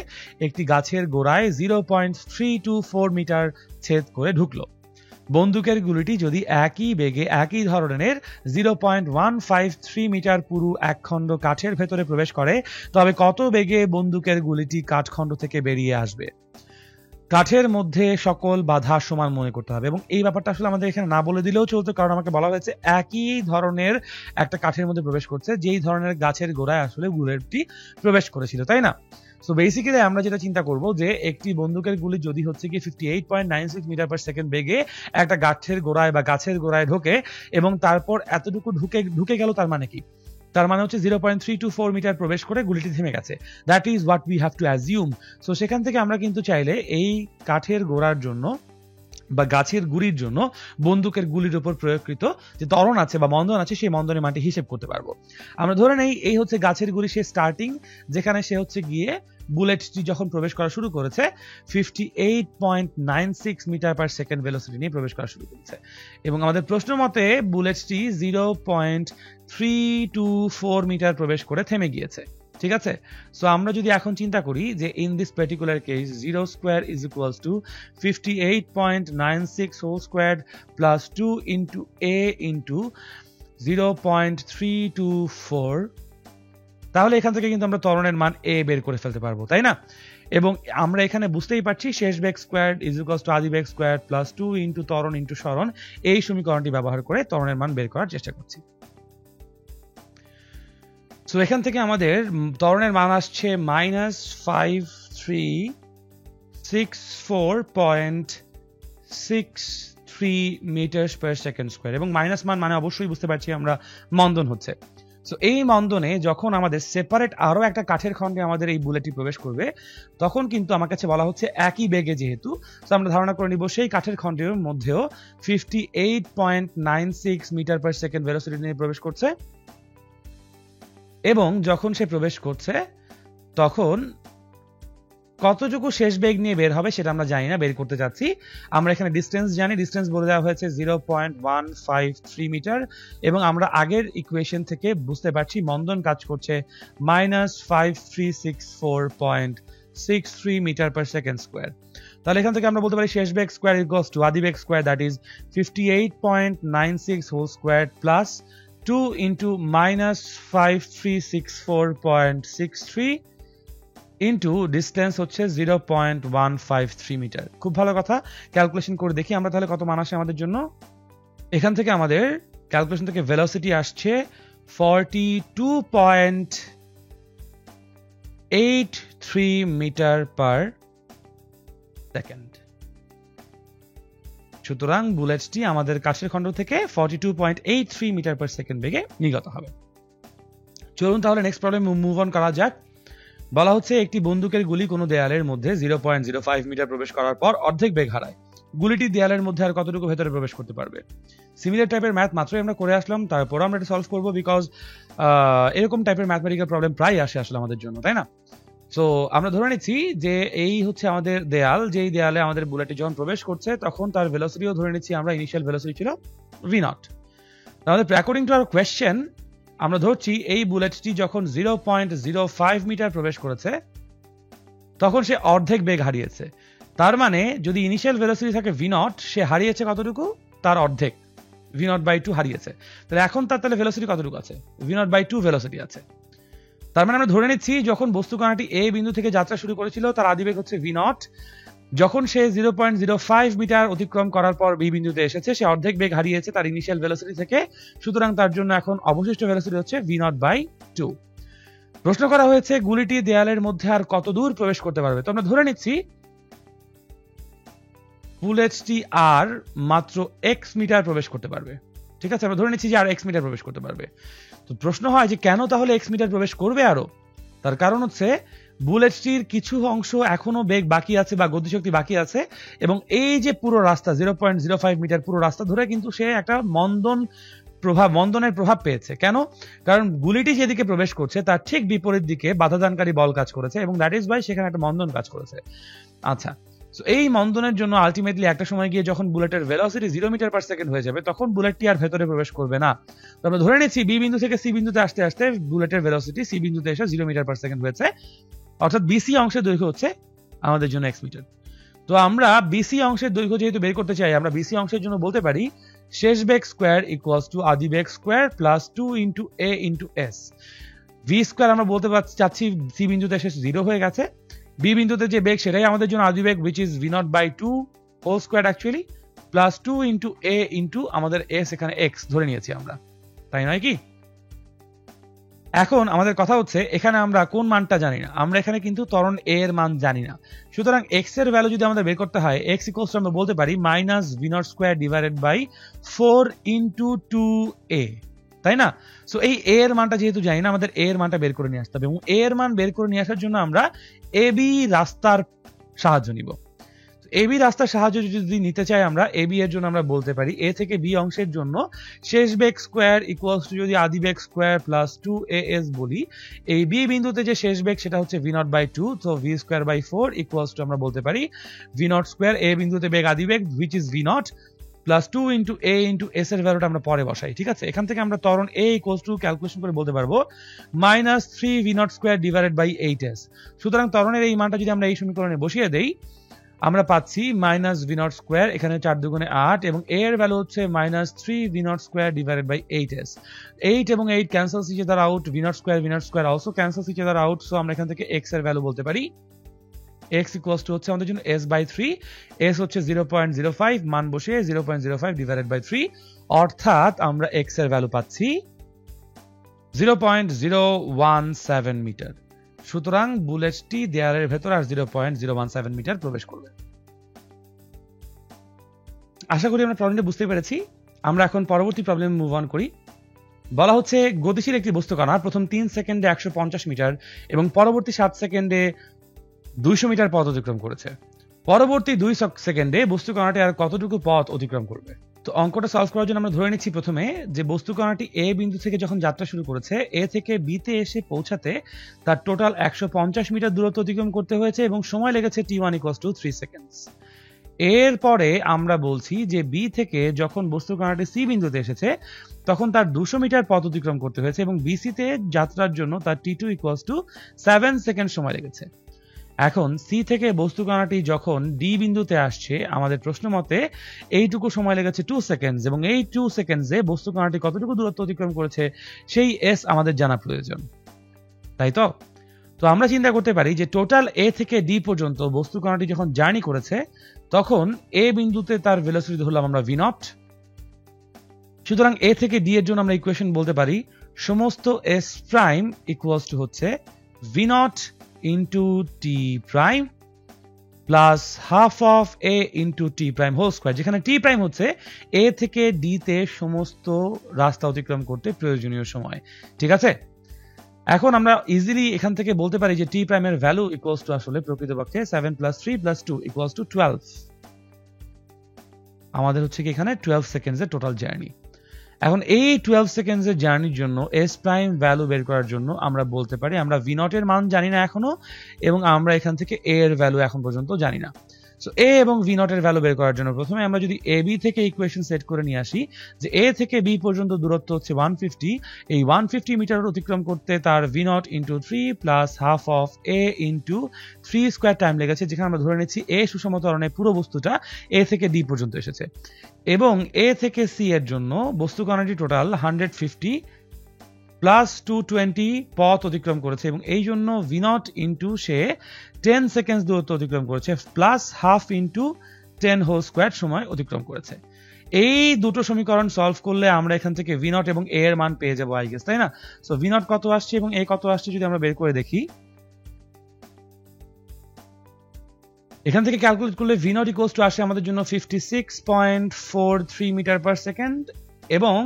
একটি গাছের গোড়ায় 0.324 মিটার ছেদ করে ঢুকলো। বন্দুকের গুলিটি যদি একই বেগে একই ধরনের 0.153 মিটার পুরু একখণ্ড কাঠের ভেতরে প্রবেশ করে তবে কত বেগে বন্দুকের গুলিটি কাঠখণ্ড থেকে বেরিয়ে আসবে? কাঠের মধ্যে সকল বাধা সমান মনে করতে হবে, এবং এই ব্যাপারটা আসলে আমাদের এখানে না বলে দিলেও চলতো, কারণ আমাকে বলা হয়েছে একই ধরনের একটা কাঠের মধ্যে প্রবেশ করছে যেই ধরনের গাছের গোড়ায় আসলে বুলেটটি প্রবেশ করেছিল, তাই না? সো বেসিক্যালি আমরা যেটা চিন্তা করব যে একটি বন্দুকের গুলি যদি হচ্ছে কি 58.96 মিটার পার সেকেন্ড বেগে একটা গাছের গোড়ায় বা গাছের গোড়ায় ঢোকে এবং তারপর এতটুকু ঢুকে গেল, তার মানে কি? তার মানে হচ্ছে 0.324 মিটার প্রবেশ করে গুলিটি থেমে গেছে। That is what we have to assume. So সেখান থেকে আমরা কিন্তু চাইলে এই কাঠের গোড়ার জন্য বা গাছের গুড়ির জন্য বন্দুকের গুলির উপর প্রয়োগকৃত যে ত্বরণ আছে বা মন্দন আছে সেই মন্দনের মানটি হিসেব করতে পারবো। আমরা ধরে নেই এই হচ্ছে গাছের গুড়ি, সে স্টার্টিং, যেখানে সে হচ্ছে গিয়ে বুলেটটি যখন প্রবেশ করা শুরু করেছে 58.96 মিটার পার সেকেন্ড ভেলোসিটি নিয়ে প্রবেশ করা শুরু করেছে, এবং আমাদের প্রশ্ন মতে বুলেটটি 0.324 মিটার প্রবেশ করে থেমে গিয়েছে। ঠিক আছে? সো আমরা যদি এখন চিন্তা করি যে in this particular case 0 square is equals to 58.96 whole square plus 2 into a into 0.324, তাহলে এখান থেকে কিন্তু আমরা ত্বরণের মান a বের করে ফেলতে পারবো, তাই না? এবং আমরা এখানে বুঝতেই পারছি শেষ বেগ স্কয়ার ইজ ইকুয়ালস টু আদি বেগ স্কয়ার প্লাস 2 ইন্টু ত্বরণ ইন্টু সরণ, এই সমীকরণটি ব্যবহার করে ত্বরণের মান বের করার চেষ্টা করছি। সো এখান থেকে আমাদের ত্বরণের মান আসছে -5364.63 মিটার পার সেকেন্ড স্কয়ার, এবং মাইনাস মান মানে অবশ্যই বুঝতে পারছি আমরা মন্দন হচ্ছে। সো এই মন্দনে যখন আমাদের সেপারেট আরো একটা কাঠের খণ্ডে আমাদের এই বুলেটটি প্রবেশ করবে তখন কিন্তু আমার কাছে বলা হচ্ছে একই বেগে যেহেতু, তো আমরা ধারণা করে নিব সেই কাঠের খণ্ডের মধ্যেও 58.96 মিটার পার সেকেন্ড ভেলোসিটি নিয়ে প্রবেশ করছে, এবং যখন সে প্রবেশ করছে তখন কতটুকু শেষ বেগ নিয়ে বের হবে সেটা আমরা জানি না, বের করতে যাচ্ছি। আমরা এখানে ডিস্টেন্স জানি, ডিস্টেন্স বলে দেওয়া হয়েছে 0.153 মিটার, এবং আমরা আগের ইকুয়েশন থেকে বুঝতে পারছি মন্দন কাজ করছে -5364.63 মিটার পার সেকেন্ড স্কয়ার। তাহলে এখান থেকে আমরা বলতে পারি শেষ বেগ স্কয়ার ইকুয়ালস টু আদি বেগ square, that is 58.96 whole square plus 2 into -5364.63 into distance হচ্ছে 0.153 মিটার। খুব ভালো কথা, ক্যালকুলেশন করে দেখি আমরা তাহলে কত মান আসে আমাদের জন্য। এখান থেকে আমাদের ক্যালকুলেশন থেকে ভেলোসিটি আসছে 42.83 মিটার পার সেকেন্ড। সুতরাং বুলেটটি আমাদের কাঠের খণ্ড থেকে 42.83 মিটার পার সেকেন্ড বেগে নির্গত হবে। চলুন তাহলে নেক্সট প্রবলেম মুভ অন করা যাক। বলা হচ্ছে একটি বন্দুকের গুলি কোনো দেয়ালের মধ্যে 0.05 মিটার প্রবেশ করার পর অর্ধেক বেগ হারায়। গুলিটি দেয়ালের মধ্যে আর কতটুকু ভেতরে প্রবেশ করতে পারবে? সিমিলার টাইপের ম্যাথ মাত্রই আমরা করে আসলাম, তারপর আমরা এটা সলভ করবো, বিকজ এরকম টাইপের ম্যাথমেটিক্যাল প্রবলেম প্রায় আসে আসলে আমাদের জন্য, তাই না? সো আমরা ধরে নিচ্ছি যে এই হচ্ছে আমাদের দেয়াল, যেই দেয়ালে আমাদের বুলেটটি যখন প্রবেশ করছে তখন তার ভেলোসিটিও ধরে নিচ্ছি আমরা, ইনিশিয়াল ভেলোসিটি ছিল v0। তাহলে অ্যাকর্ডিং টু আওয়ার কোয়েশ্চেন আমরা ধরছি এই বুলেটটি যখন 0.05 মিটার প্রবেশ করেছে তখন সে অর্ধেক বেগ হারিয়েছে। তার মানে যদি ইনিশিয়াল ভেলোসিটি থাকে v0, সে হারিয়েছে কতটুকু? তার অর্ধেক, v0/2 হারিয়েছে। তাহলে এখন তার ভেলোসিটি কতটুকু আছে? v0/2 ভেলোসিটি আছে। তার মানে আমরা ধরে নিচ্ছি যখন বস্তুকণাটি এ বিন্দু থেকে যাত্রা শুরু করেছিল তার আদিবেগ হচ্ছে v0, যখন সে 0.05 মিটার অতিক্রম করার পর বি বিন্দুতে এসেছে সে অর্ধেক বেগ হারিয়েছে তার ইনিশিয়াল ভেলোসিটি থেকে, সুতরাং তার জন্য এখন অবশিষ্ট ভেলোসিটি হচ্ছে v0/2। প্রশ্ন করা হয়েছে গুলিটি দেয়ালের মধ্যে আর কত দূর প্রবেশ করতে পারবে। তো আমরা ধরে নিচ্ছি বুলেটটি আর মাত্র এক্স মিটার প্রবেশ করতে পারবে। ঠিক আছে, আমরা ধরে নিচ্ছি যে আর এক্স মিটার প্রবেশ করতে পারবে। তো প্রশ্ন হয় যে কেন তাহলে এক্স মিটার প্রবেশ করবে আরো? তার কারণ হচ্ছে বুলেটটির কিছু অংশ এখনো বেগ বাকি আছে বা গতিশক্তি বাকি আছে, এবং এই যে পুরো রাস্তা 0.05 মিটার পুরো রাস্তা ধরে কিন্তু সে একটা মন্দনের প্রভাব পেয়েছে। কেন? কারণ গুলিটি যেদিকে প্রবেশ করছে তার ঠিক বিপরীত দিকে বাধাদানকারী বল কাজ করেছে, এবং দ্যাট ইজ বাই সেখানে একটা মন্দন কাজ করেছে। আচ্ছা, এই মন্দনের জন্য আলটিমেটলি একটা সময় গিয়ে যখন বুলেটের ভেলোসিটি 0 মিটার পার সেকেন্ড হয়ে যাবে, তখন বুলেটটি আর ভেতরে প্রবেশ করবে না। তো আমরা ধরে নিচ্ছি বি বিন্দু থেকে সি বিন্দুতে আসতে আসতে বুলেটের ভেলোসিটি সি বিন্দুতে এসে 0 মিটার পার সেকেন্ড হয়েছে, অর্থাৎ বিসি অংশের দৈর্ঘ্য হচ্ছে আমাদের জন্য এক্স মিটার। তো আমরা বিসি অংশের দৈর্ঘ্য যেহেতু বের করতে চাই, আমরা বিসি অংশের জন্য বলতে পারি শেষ বেগ স্কোয়ার ইকুয়ালস টু আদি বেগ square plus 2 into A into S. V square আমরা বলতে চাচ্ছি সি বিন্দুতে এসে 0 হয়ে গেছে, বি বিন্দুতে যে বেগ সেটাই আমাদের জন্য আদি বেগ, which is v naught by 2 whole square actually, plus 2 into A into আমাদের এস এখানে এক্স ধরে নিয়েছি আমরা, তাই নয় কি? এখন আমাদের কথা হচ্ছে এখানে আমরা কোন মানটা জানি না, আমরা এখানে কিন্তু ত্বরণ এ এর মান জানি না। সুতরাং এক্স এর ভ্যালু যদি আমাদের বের করতে হয়, এক্স ইকুয়ালস টু আমরা বলতে পারি minus V naught square divided by 4 into 2a, তাই না? সো এই এ এর মানটা যেহেতু জানি না, আমাদের এ এর মানটা বের করে নিয়ে আসতে হবে, এবং এ এর মান বের করে নিয়ে আসার জন্য আমরা এবি রাস্তার সাহায্য নিব। এবি রাস্তার সাহায্য যদি নিতে চাই আমরা, এবি এর জন্য আমরা বলতে পারি এ থেকে বি অংশের জন্য শেষ বেগ স্কোয়ার ইকুয়ালস টু যদি আদি বেগ স্কোয়ার প্লাস 2as বলি, এই বি বিন্দুতে যে শেষ বেগ সেটা হচ্ছে v naught by 2, তো v square by 4 equals to আমরা বলতে পারি v naught স্কোয়ার, এ বিন্দুতে বেগ আদি বেগ which is v naught plus 2 into A into S এর ভ্যালুটা আমরা পরে বসাই। ঠিক আছে, এখান থেকে আমরা ত্বরণ এ ইকুয়ালস টু ক্যালকুলেশন করে বলতে পারবো minus 3 v naught square divided by 8s। সুতরাং ত্বরণের এই মানটা যদি আমরা এই সমীকরণে বসিয়ে দেই, আমরা পাচ্ছি মাইনাস ভি নট স্কোয়ার, এখানে 4 দুগুণে 8, এবং এ এর ভ্যালু হচ্ছে minus 3 v naught square divided by 8s। 8 এবং 8 cancels each other out, v naught square also cancels each other out, so আমরা এখান থেকে x এর ভ্যালু বলতে পারি x ইকুয়ালস টু হচ্ছে আমাদের জন্য s বাই 3, s হচ্ছে 0.05, মান বসে 0.05 ডিভাইডেড বাই 3, অর্থাৎ আমরা x এর ভ্যালু পাচ্ছি 0.017 মিটার। সুতরাং বুলেটটি দেয়ালের ভেতর আর 0.017 মিটার প্রবেশ করবে। আশা করি আমরা প্রবলেমটা বুঝতে পেরেছি। আমরা এখন পরবর্তী প্রবলেম মুভ অন করি। বলা হচ্ছে গতিশীল একটি বস্তু কণা প্রথম 3 সেকেন্ডে 150 মিটার এবং পরবর্তী 7 সেকেন্ডে 200 মিটার পথ অতিক্রম করেছে। পরবর্তী 2 সেকেন্ডে বস্তু কণাটি আর কতটুকু পথ অতিক্রম করবে? তো অঙ্কটা সলভ করার জন্য আমরা ধরে নিচ্ছি প্রথমে যে বস্তু কণাটি এ বিন্দু থেকে যখন যাত্রা শুরু করেছে, এ থেকে বি তে এসে পৌঁছাতে তার টোটাল 150 মিটার দূরত্ব অতিক্রম করতে হয়েছে এবং সময় লেগেছে t1 = 3 সেকেন্ডস। এরপরে আমরা বলছি যে বি থেকে যখন বস্তু কণাটি সি বিন্দুতে এসেছে তখন তার 200 মিটার পথ অতিক্রম করতে হয়েছে এবং বিসিতে যাত্রার জন্য তার t2 = 7 সেকেন্ড সময় লেগেছে। এখন সি থেকে বস্তু কণাটি যখন ডি বিন্দুতে আসছে, আমাদের প্রশ্ন মতে এইটুকু সময় লেগেছে 2 সেকেন্ডস এবং এই 2 সেকেন্ডসে বস্তু কণাটি কতটুকু দূরত্ব অতিক্রম করেছে সেই এস আমাদের জানা প্রয়োজন, তাই তো? তো আমরা চিন্তা করতে পারি যে টোটাল এ থেকে ডি পর্যন্ত বস্তু কণাটি যখন জার্নি করেছে তখন এ বিন্দুতে তার ভেলোসিটি ধরলাম আমরা ভি নট। সুতরাং এ থেকে ডি এর জন্য আমরা ইকুয়েশন বলতে পারি সমস্ত এস প্রাইম ইকুয়ালস টু হচ্ছে V naught into t prime plus half of a into t prime whole square, যেখানে t prime হচ্ছে a থেকে d তে সমস্ত রাস্তা অতিক্রম করতে প্রয়োজনীয় সময়। ঠিক আছে, এখন আমরা ইজিলি এখান থেকে বলতে পারি যে t prime এর ভ্যালু ইকুয়ালস টু আসলে প্রকৃতপক্ষে 7 + 3 + 2 = 12। আমাদের হচ্ছে কি এখানে 12 সেকেন্ডসের টোটাল জার্নি। এখন এই 12 সেকেন্ডসের জার্নির জন্য এস প্রাইম ভ্যালু বের করার জন্য আমরা বলতে পারি আমরা ভি নট এর মান জানি না এখনো, এবং আমরা এখান থেকে এ এর ভ্যালু এখন পর্যন্ত জানি না। সো এ এবং ভি নট এর ভ্যালু বের করার জন্য প্রথমে আমরা যদি এ বি থেকে ইকুয়েশন সেট করে নিয়ে আসি যে এ থেকে বি পর্যন্ত দূরত্ব হচ্ছে 150, এই 150 মিটার অতিক্রম করতে তার V naught into 3 plus half of A into 3 square time লেগেছে, যেখানে আমরা ধরে নিচ্ছি এ সুষম ত্বরণে পুরো বস্তুটা এ থেকে ডি পর্যন্ত এসেছে এবং এ থেকে সি এর জন্য বস্তু কণাটি টোটাল 150 প্লাস 220 পথ অতিক্রম করেছে এবং এই জন্য V naught into say 10 second দূরত্ব অতিক্রম করেছে plus half into 10 whole square সময় অতিক্রম করেছে। এই দুটো সমীকরণ সলভ করলে আমরা এখান থেকে ভি নট এবং এ এর মান পেয়ে যাবো আই গেস, তাই না? সো ভি নট কত আসছে এবং এ কত আসছে যদি আমরা বের করে দেখি, এখান থেকে ক্যালকুলেট করলে ভি নট ইকুয়ালস টু আসে আমাদের জন্য 56.43 মিটার পার সেকেন্ড এবং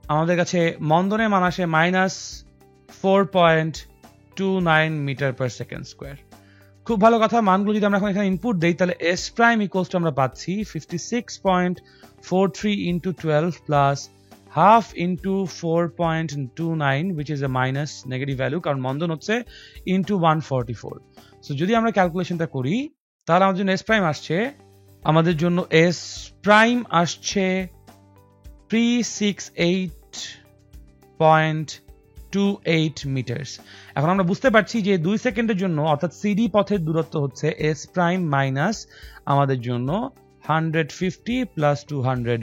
আমাদের কাছে মন্দনের মান আসে -4.29 মিটার পার সেকেন্ড স্কোয়ার। খুব ভালো কথা, মানগুলো যদি আমরা এখন এখানে ইনপুট দেই তাহলে এস প্রাইম ইকুয়ালস টু আমরা পাচ্ছি 56.43 into 12 plus half into 4.29 which is a minus negative value, কারণ মন্দন হচ্ছে ইন্টু 144। সো যদি আমরা ক্যালকুলেশনটা করি তাহলে আমাদের জন্য এস প্রাইম আসছে, আমাদের জন্য এস প্রাইম আসছে 368.28 মিটার্স। এখন আমরা বুঝতে পারছি যে 2 সেকেন্ডের জন্য অর্থাৎ সিডি পথের দূরত্ব হচ্ছে এস প্রাইম মাইনাস আমাদের জন্য 150 প্লাস 200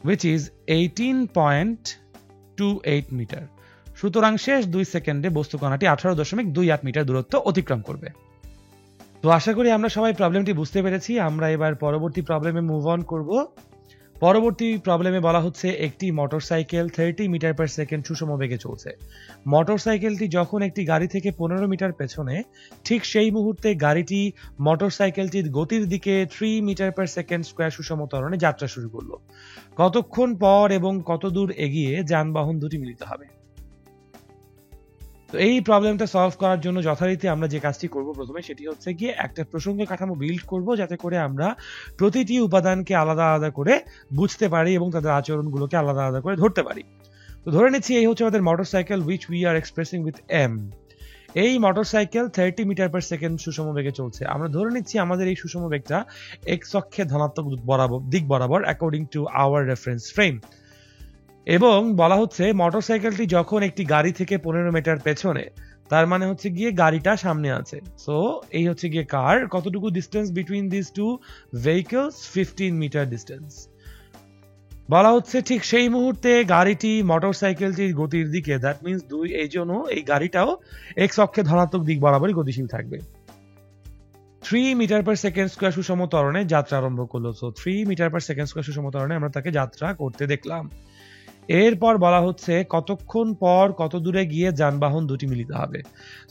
which is 18.28 মিটার। সুতরাং শেষ 2 সেকেন্ডে বস্তুকণাটি 18.28 মিটার দূরত্ব অতিক্রম করবে। তো আশা করি আমরা সবাই প্রবলেমটি বুঝতে পেরেছি। আমরা এবার পরবর্তী প্রবলেমে মুভ অন করব। পরবর্তী প্রবলেমে বলা হচ্ছে একটি মোটরসাইকেল 30 মিটার পার সেকেন্ড সুষম বেগে চলছে। মোটরসাইকেলটি যখন একটি গাড়ি থেকে 15 মিটার পেছনে, ঠিক সেই মুহূর্তে গাড়িটি মোটরসাইকেলটির গতির দিকে 3 মিটার পার সেকেন্ড স্কোয়ার সুষম ত্বরণে যাত্রা শুরু করলো। কতক্ষণ পর এবং কত দূর এগিয়ে যানবাহন দুটি মিলিত হবে? তো এই প্রবলেমটা সলভ করার জন্য যথারীতি আমরা যে কাজটি করব প্রথমে সেটি হচ্ছে গিয়ে একটা প্রসঙ্গ কাঠামো বিল্ড করব, যাতে করে আমরা প্রতিটি উপাদানকে আলাদা আলাদা করে বুঝতে পারি এবং তাদের আচরণগুলোকে আলাদা আলাদা করে ধরতে পারি। তো ধরে নিচ্ছি এই হচ্ছে আমাদের motorcycle which we are expressing with m। এই মোটরসাইকেল 30 মিটার পার সেকেন্ড সুষম বেগে চলছে। আমরা ধরে নিচ্ছি আমাদের এই সুষম বেগটা এক্স অক্ষে ধনাত্মক দিক বরাবর according to our reference frame. এবং বলা হচ্ছে মোটরসাইকেলটি যখন একটি গাড়ি থেকে 15 মিটার পেছনে, তার মানে হচ্ছে গিয়ে গাড়িটা সামনে আছে। সো এই হচ্ছে গিয়ে কার, কতটুকু distance between this two vehicles? 15 metre distance. বলা হচ্ছে ঠিক সেই মুহূর্তে গাড়িটি মোটরসাইকেলটির গতির দিকে, দ্যাট মিনস এই জন্য এই গাড়িটাও এক্স অক্ষে ধনাত্মক দিক বরাবরই গতিশীল থাকবে। 3 মিটার পার সেকেন্ড স্কোয়ার সুষম ত্বরণে যাত্রা আরম্ভ করলো। So 3 metre per second square সুষম ত্বরণে আমরা তাকে যাত্রা করতে দেখলাম। এরপর বলা হচ্ছে কতক্ষণ পর কত দূরে গিয়ে যানবাহন দুটি মিলিত হবে।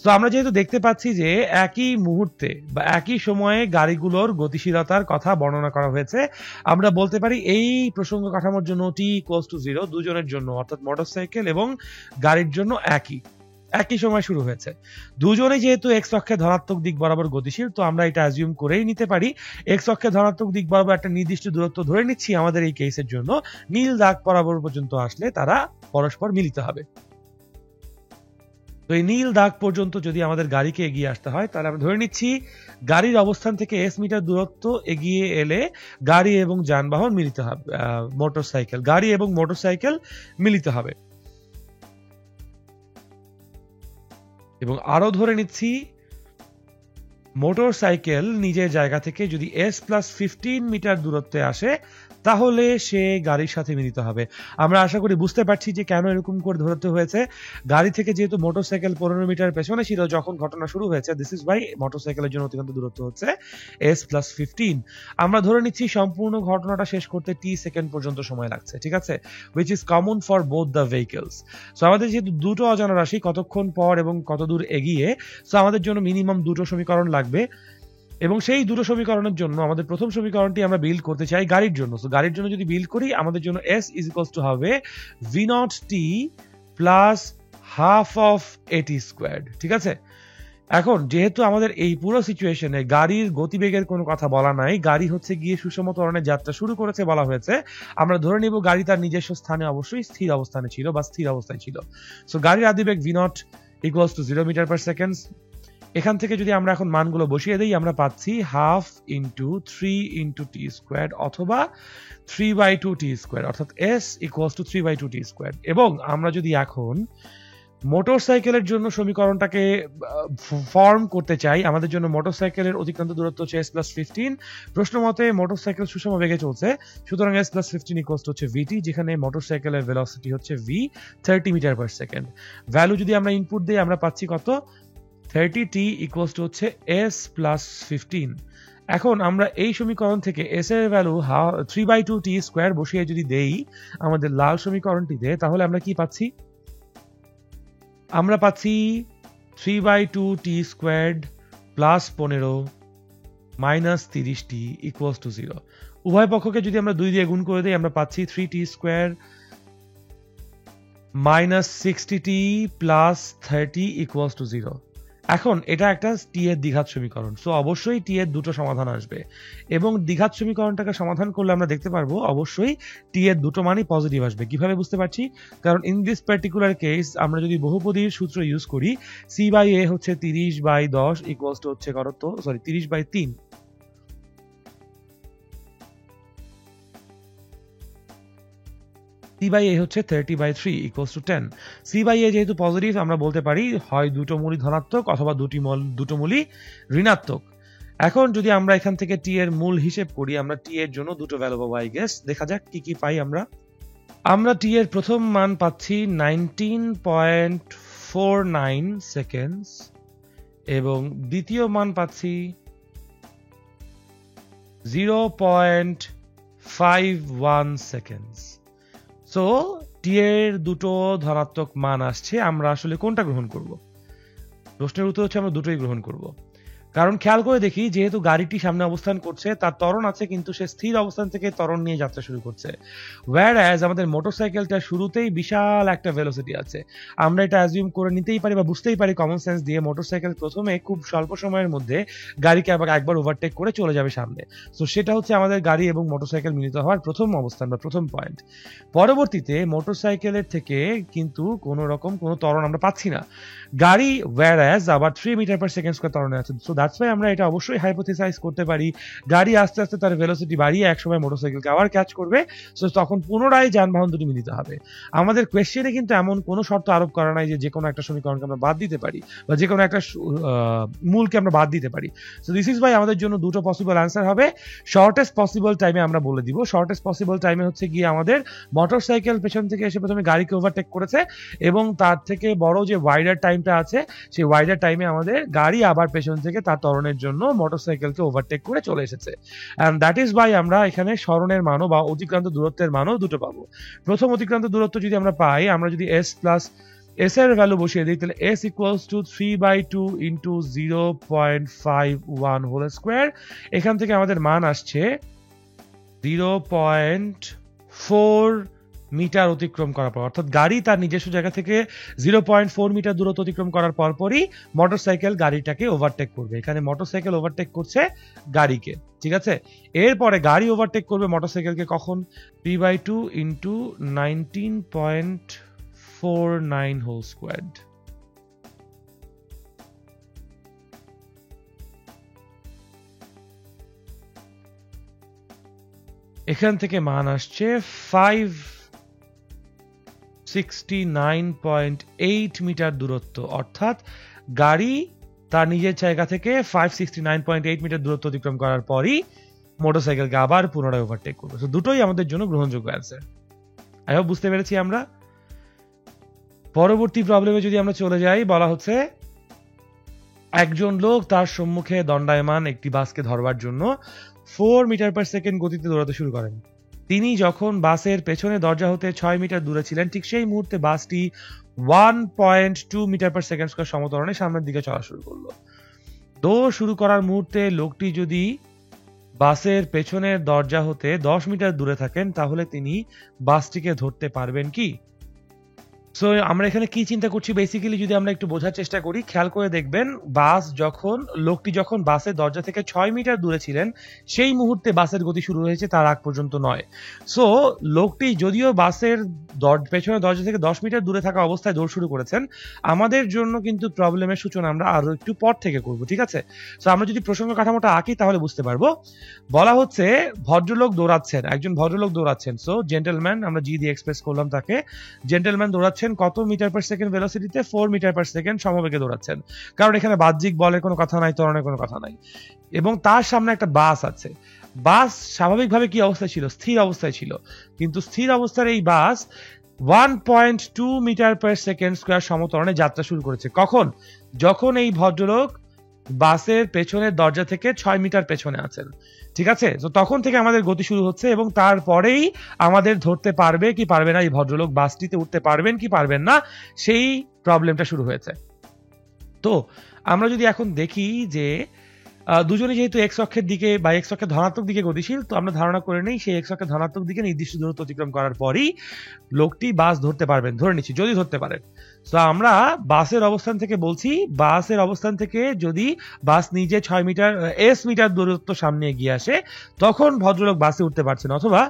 তো আমরা যেহেতু দেখতে পাচ্ছি যে একই মুহূর্তে বা একই সময়ে গাড়িগুলোর গতিশীলতার কথা বর্ণনা করা হয়েছে, আমরা বলতে পারি এই প্রসঙ্গ কাঠামোর জন্য t ইকুয়ালস টু 0 দুজনের জন্য, অর্থাৎ মোটরসাইকেল এবং গাড়ির জন্য একই সময় শুরু হয়েছে। দুজনেই যেহেতু এক্স অক্ষে ধনাত্মক দিক বরাবর গতিশীল, তো আমরা এটা অ্যাজিউম করেই নিতে পারি এক্স অক্ষে ধনাত্মক দিক বরাবর একটা নির্দিষ্ট দূরত্ব ধরে নিচ্ছি আমাদের এই কেসের জন্য, নীল দাগ বরাবর পর্যন্ত আসলে তারা পরস্পর মিলিত হবে। তো এই নীল দাগ পর্যন্ত যদি আমাদের গাড়িকে এগিয়ে আসতে হয় তাহলে আমরা ধরে নিচ্ছি গাড়ির অবস্থান থেকে এস মিটার দূরত্ব এগিয়ে এলে গাড়ি এবং যানবাহন মিলিত হবে, গাড়ি এবং মোটরসাইকেল মিলিত হবে। এবং আরো ধরে নিচ্ছি মোটরসাইকেল নিজের জায়গা থেকে যদি s প্লাস 15 মিটার দূরত্বে আসে তাহলে সে গাড়ির সাথে মিলিত হবে। আমরা আশা করি বুঝতে পারছি যে কেন এরকম করে ধরতে হয়েছে। গাড়ি থেকে যেহেতু মোটরসাইকেল 15 মিটার পেছনে ছিল যখন ঘটনা শুরু হয়েছে, দিস ইজ ওয়াই মোটরসাইকেলের জন্য অতিক্রান্ত দূরত্ব হচ্ছে s প্লাস 15। আমরা ধরে নিচ্ছি সম্পূর্ণ ঘটনাটা শেষ করতে t সেকেন্ড পর্যন্ত সময় লাগছে, ঠিক আছে, which is common for both the vehicles। So আমাদের যেহেতু দুটো অজানা রাশি, কতক্ষণ পর এবং কত দূর এগিয়ে, সো আমাদের জন্য মিনিমাম দুটো সমীকরণ লাগবে। এবং সেই দুটো সমীকরণের জন্য আমাদের প্রথম সমীকরণটি আমরা বিল্ড করতে চাই গাড়ির জন্য। সো গাড়ির জন্য যদি বিল্ড করি আমাদের জন্য s ইজ ইকুয়ালস টু হবে v not t plus half of এটি স্কোয়ার্ড, ঠিক আছে। এখন যেহেতু আমাদের এই পুরো সিচুয়েশনে গাড়ির গতিবেগের কোনো কথা বলা নাই, গাড়ি হচ্ছে গিয়ে সুষম ত্বরণের যাত্রা শুরু করেছে বলা হয়েছে, আমরা ধরে নিব গাড়ি তার নিজস্ব স্থানে অবশ্যই স্থির অবস্থানে ছিল বা স্থির অবস্থায় ছিল। সো গাড়ির আদিবেগ v naught equals to 0 metre per second. এখান থেকে যদি আমরা এখন মানগুলো বসিয়ে দিই আমরা পাচ্ছি half into 3 into T square অথবা 3/2 টি স্কোয়ার, অর্থাৎ s equals to 3/2 T square. এবং আমরা যদি এখন মোটরসাইকেলের জন্য সমীকরণটাকে ফর্ম করতে চাই, আমাদের জন্য মোটরসাইকেলের অতিক্রান্ত দূরত্ব হচ্ছে s প্লাস 15। প্রশ্ন মতে মোটরসাইকেল সুষম বেগে চলছে, সুতরাং s প্লাস 15 ইকুয়ালস হচ্ছে vt, যেখানে মোটরসাইকেলের ভেলোসিটি হচ্ছে v 30 metre per second. Value যদি আমরা ইনপুট দিই আমরা পাচ্ছি কত, 30t ইকুয়ালস টু হচ্ছে s প্লাস 15। এখন আমরা এই সমীকরণ থেকে s এর ভ্যালু 3/2t² বসিয়ে যদি দেই আমাদের লাল সমীকরণটিতে, তাহলে আমরা কি পাচ্ছি? আমরা পাচ্ছি 3/2t² plus 15 minus 30t equals to 0। উভয় পক্ষকে যদি আমরা 2 দিয়ে গুণ করে দিই আমরা পাচ্ছি 3t² minus 60t plus 30 equals to 0। এখন এটা একটা টি এর দ্বিঘাত সমীকরণ, সো অবশ্যই টি এর দুটো সমাধান আসবে এবং দ্বিঘাত সমীকরণটাকে সমাধান করলে আমরা দেখতে পারবো অবশ্যই টি এর দুটো মানই পজিটিভ আসবে। কিভাবে বুঝতে পারছি? কারণ ইন দিস পার্টিকুলার কেস আমরা যদি বহুপদীর সূত্র ইউজ করি, c/a হচ্ছে 30/10 ইকুয়ালস টু হচ্ছে 30/3, c/a হচ্ছে 30/3 ইকুয়ালস টু 10। c/a যেহেতু পজিটিভ আমরা বলতে পারি হয় দুটো মূলই ধনাত্মক অথবা দুটো মূলই ঋণাত্মক। এখন যদি আমরা এখান থেকে টি এর মূল হিসেব করি, আমরা টি এর জন্য দুটো ভ্যালু পাবো আই গেস। দেখা যাক কি কি পাই আমরা টি এর প্রথম মান পাচ্ছি 19.49 সেকেন্ডস এবং দ্বিতীয় মান পাচ্ছি 0.51 সেকেন্ডস। সো টি এর দুটো ধনাত্মক মান আসছে, আমরা আসলে কোনটা গ্রহণ করব? প্রশ্নের উত্তর হচ্ছে আমরা দুটোই গ্রহণ করব। কারণ খেয়াল করে দেখি, যেহেতু গাড়িটি সামনে অবস্থান করছে তার ত্বরণ আছে কিন্তু সে স্থির অবস্থান থেকে ত্বরণ নিয়ে যাত্রা শুরু করছে, whereas আমাদের মোটরসাইকেলটা শুরুতেই বিশাল একটা ভেলোসিটি আছে। আমরা এটা অ্যাজিউম করে নিতেই পারি বা বুঝতেই পারি কমন সেন্স দিয়ে, মোটরসাইকেল প্রথমে খুব স্বল্প সময়ের মধ্যে গাড়িকে আবার একবার ওভারটেক করে চলে যাবে সামনে। সো সেটা হচ্ছে আমাদের গাড়ি এবং মোটরসাইকেল মিলিত হওয়ার প্রথম অবস্থান বা প্রথম পয়েন্ট। পরবর্তীতে মোটরসাইকেলের থেকে কিন্তু কোনো রকম কোনো ত্বরণ আমরা পাচ্ছি না, গাড়ি whereas আবার 3 মিটার পার সেকেন্ড স্কয়ার ত্বরণে আছে। সো দ্যাটস ওয়াই আমরা এটা অবশ্যই হাইপোথেসাইজ করতে পারি গাড়ি আস্তে আস্তে তার ভেলোসিটি বাড়িয়ে একসময় মোটরসাইকেলকে আবার ক্যাচ করবে, সো তখন পুনরায় যানবাহন দুটি মিলিত হবে। আমাদের কোয়েশ্চেনে কিন্তু এমন কোনো শর্ত আরোপ করা নাই যে কোনো একটা সমীকরণকে আমরা বাদ দিতে পারি বা যে কোনো একটা মূলকে আমরা বাদ দিতে পারি। সো দিস ইজ ওয়াই আমাদের জন্য দুটো পসিবল অ্যান্সার হবে। শর্টেস্ট পসিবল টাইমে আমরা বলে দিব, শর্টেস্ট পসিবল টাইমে হচ্ছে গিয়ে আমাদের মোটরসাইকেল পেছন থেকে এসে প্রথমে গাড়িকে ওভারটেক করেছে এবং তার থেকে বড় যে ওয়াইডার টাইমটা আছে সেই ওয়াইডার টাইমে আমাদের গাড়ি আবার পেছন থেকে তার ত্বরণের জন্য মোটরসাইকেলকে ওভারটেক করে চলে এসেছে। এন্ড দ্যাট ইজ ওয়াই আমরা এখানে সরণের মানও বা অতিক্রান্ত দূরত্বের মানও দুটো পাবো। প্রথম অতিক্রান্ত দূরত্ব যদি আমরা পাই, আমরা যদি s এর ভ্যালু বসিয়ে দিই তাহলে s equals to 3/2 into 0.51 whole square. এখান থেকে আমাদের মান আসছে 0.4 মিটার অতিক্রম করার পর, অর্থাৎ গাড়ি তার নিজস্ব জায়গা থেকে 0.4 মিটার দূরত্ব অতিক্রম করার পরপরই মোটরসাইকেল গাড়িটাকে ওভারটেক করবে। এখানে মোটরসাইকেল ওভারটেক করছে গাড়িকে, ঠিক আছে? এরপরে গাড়ি ওভারটেক করবে মোটরসাইকেলকে কখন? 3/2 ইন্টু 19.49 হোল স্কোয়ার। এখান থেকে মান আসছে 569.8 মিটার দূরত্ব, অর্থাৎ গাড়ি তার নিজের জায়গা থেকে 569.8 মিটার দূরত্ব অতিক্রম করার পরই মোটরসাইকেলকে আবার পুনরায় ওভারটেক করবে। তো দুটোই আমাদের জন্য গ্রহণযোগ্য অ্যান্সার। আই হোপ বুঝতে পেরেছি আমরা। পরবর্তী প্রবলেমে যদি আমরা চলে যাই, বলা হচ্ছে একজন লোক তার সম্মুখে দণ্ডায়মান একটি বাসকে ধরবার জন্য 4 মিটার পার সেকেন্ড গতিতে দৌড়াতে শুরু করেন। তিনি যখন বাসের পেছনে দরজা হতে 6 মিটার দূরে ছিলেন, ঠিক সেই মুহূর্তে বাসটি 1.2 মিটার পার সেকেন্ড স্কয়ার সমত্বরণে সামনের দিকে চলা শুরু করলো। দৌড় শুরু করার মুহূর্তে লোকটি যদি বাসের পেছনের দরজা হতে 10 মিটার দূরে থাকেন তাহলে তিনি বাসটিকে ধরতে পারবেন কি? সো আমরা এখানে কি চিন্তা করছি, বেসিক্যালি যদি আমরা একটু বোঝার চেষ্টা করি, খেয়াল করে দেখবেন লোকটি যখন বাসের দরজা থেকে 6 মিটার দূরে ছিলেন সেই মুহূর্তে বাসের গতি শুরু হয়েছে, তার আগ পর্যন্ত নয়। সো লোকটি যদিও বাসের পেছনের দরজা থেকে 10 মিটার দূরে থাকা অবস্থায় দৌড় শুরু করেছেন, আমাদের জন্য কিন্তু প্রবলেমের সূচনা আমরা আরো একটু পর থেকে করব, ঠিক আছে? সো আমরা যদি প্রসঙ্গ কাঠামোটা আঁকি তাহলে বুঝতে পারবো। বলা হচ্ছে একজন ভদ্রলোক দৌড়াচ্ছেন। সো জেন্টলম্যান, আমরা জি দিয়ে এক্সপ্রেস করলাম তাকে। জেন্টলম্যান দৌড়াচ্ছেন কত মিটার পার সেকেন্ড ভেলোসিটিতে? 4 মিটার পার সেকেন্ড সমবেগে দৌড়াচ্ছেন, কারণ এখানে বাহ্যিক বলের কোনো কথা নাই, ত্বরণের কোনো কথা নাই। এবং তার সামনে একটা বাস আছে। বাস স্বাভাবিকভাবে কি অবস্থায় ছিল? স্থির অবস্থায় ছিল। কিন্তু স্থির অবস্থার এই বাস 1.2 মিটার পার সেকেন্ড স্কয়ার সমত্বরণে যাত্রা শুরু করেছে। কখন? যখন এই ভদ্রলোক বাসের পেছনের দরজা থেকে 6 মিটার পেছনে আছেন, ঠিক আছে? তো তখন থেকে আমাদের গতি শুরু হচ্ছে এবং তারপরেই আমাদের ধরতে পারবে কি পারবে না এই ভদ্রলোক বাসটিতে উঠতে পারবেন কি পারবেন না সেই প্রবলেমটা শুরু হয়েছে। তো আমরা যদি এখন দেখি যে দুজনে যেহেতু এক্স অক্ষের দিকে বা এক্স অক্ষের ধনাত্মক দিকে গতিশীল, তো আমরা ধারণা করে নেই সেই এক্স অক্ষের ধনাত্মক দিকে নির্দিষ্ট দূরত্ব অতিক্রম করার পরই লোকটি বাস ধরতে পারবেন, ধরে নিচ্ছি যদি ধরতে পারেন। তো আমরা বাসের অবস্থান থেকে বলছি, বাসের অবস্থান থেকে যদি বাস নিজে 6 মিটার এস মিটার দূরত্ব সামনে এগিয়ে আসে তখন ভদ্রলোক বাসে উঠতে পারছেন, অথবা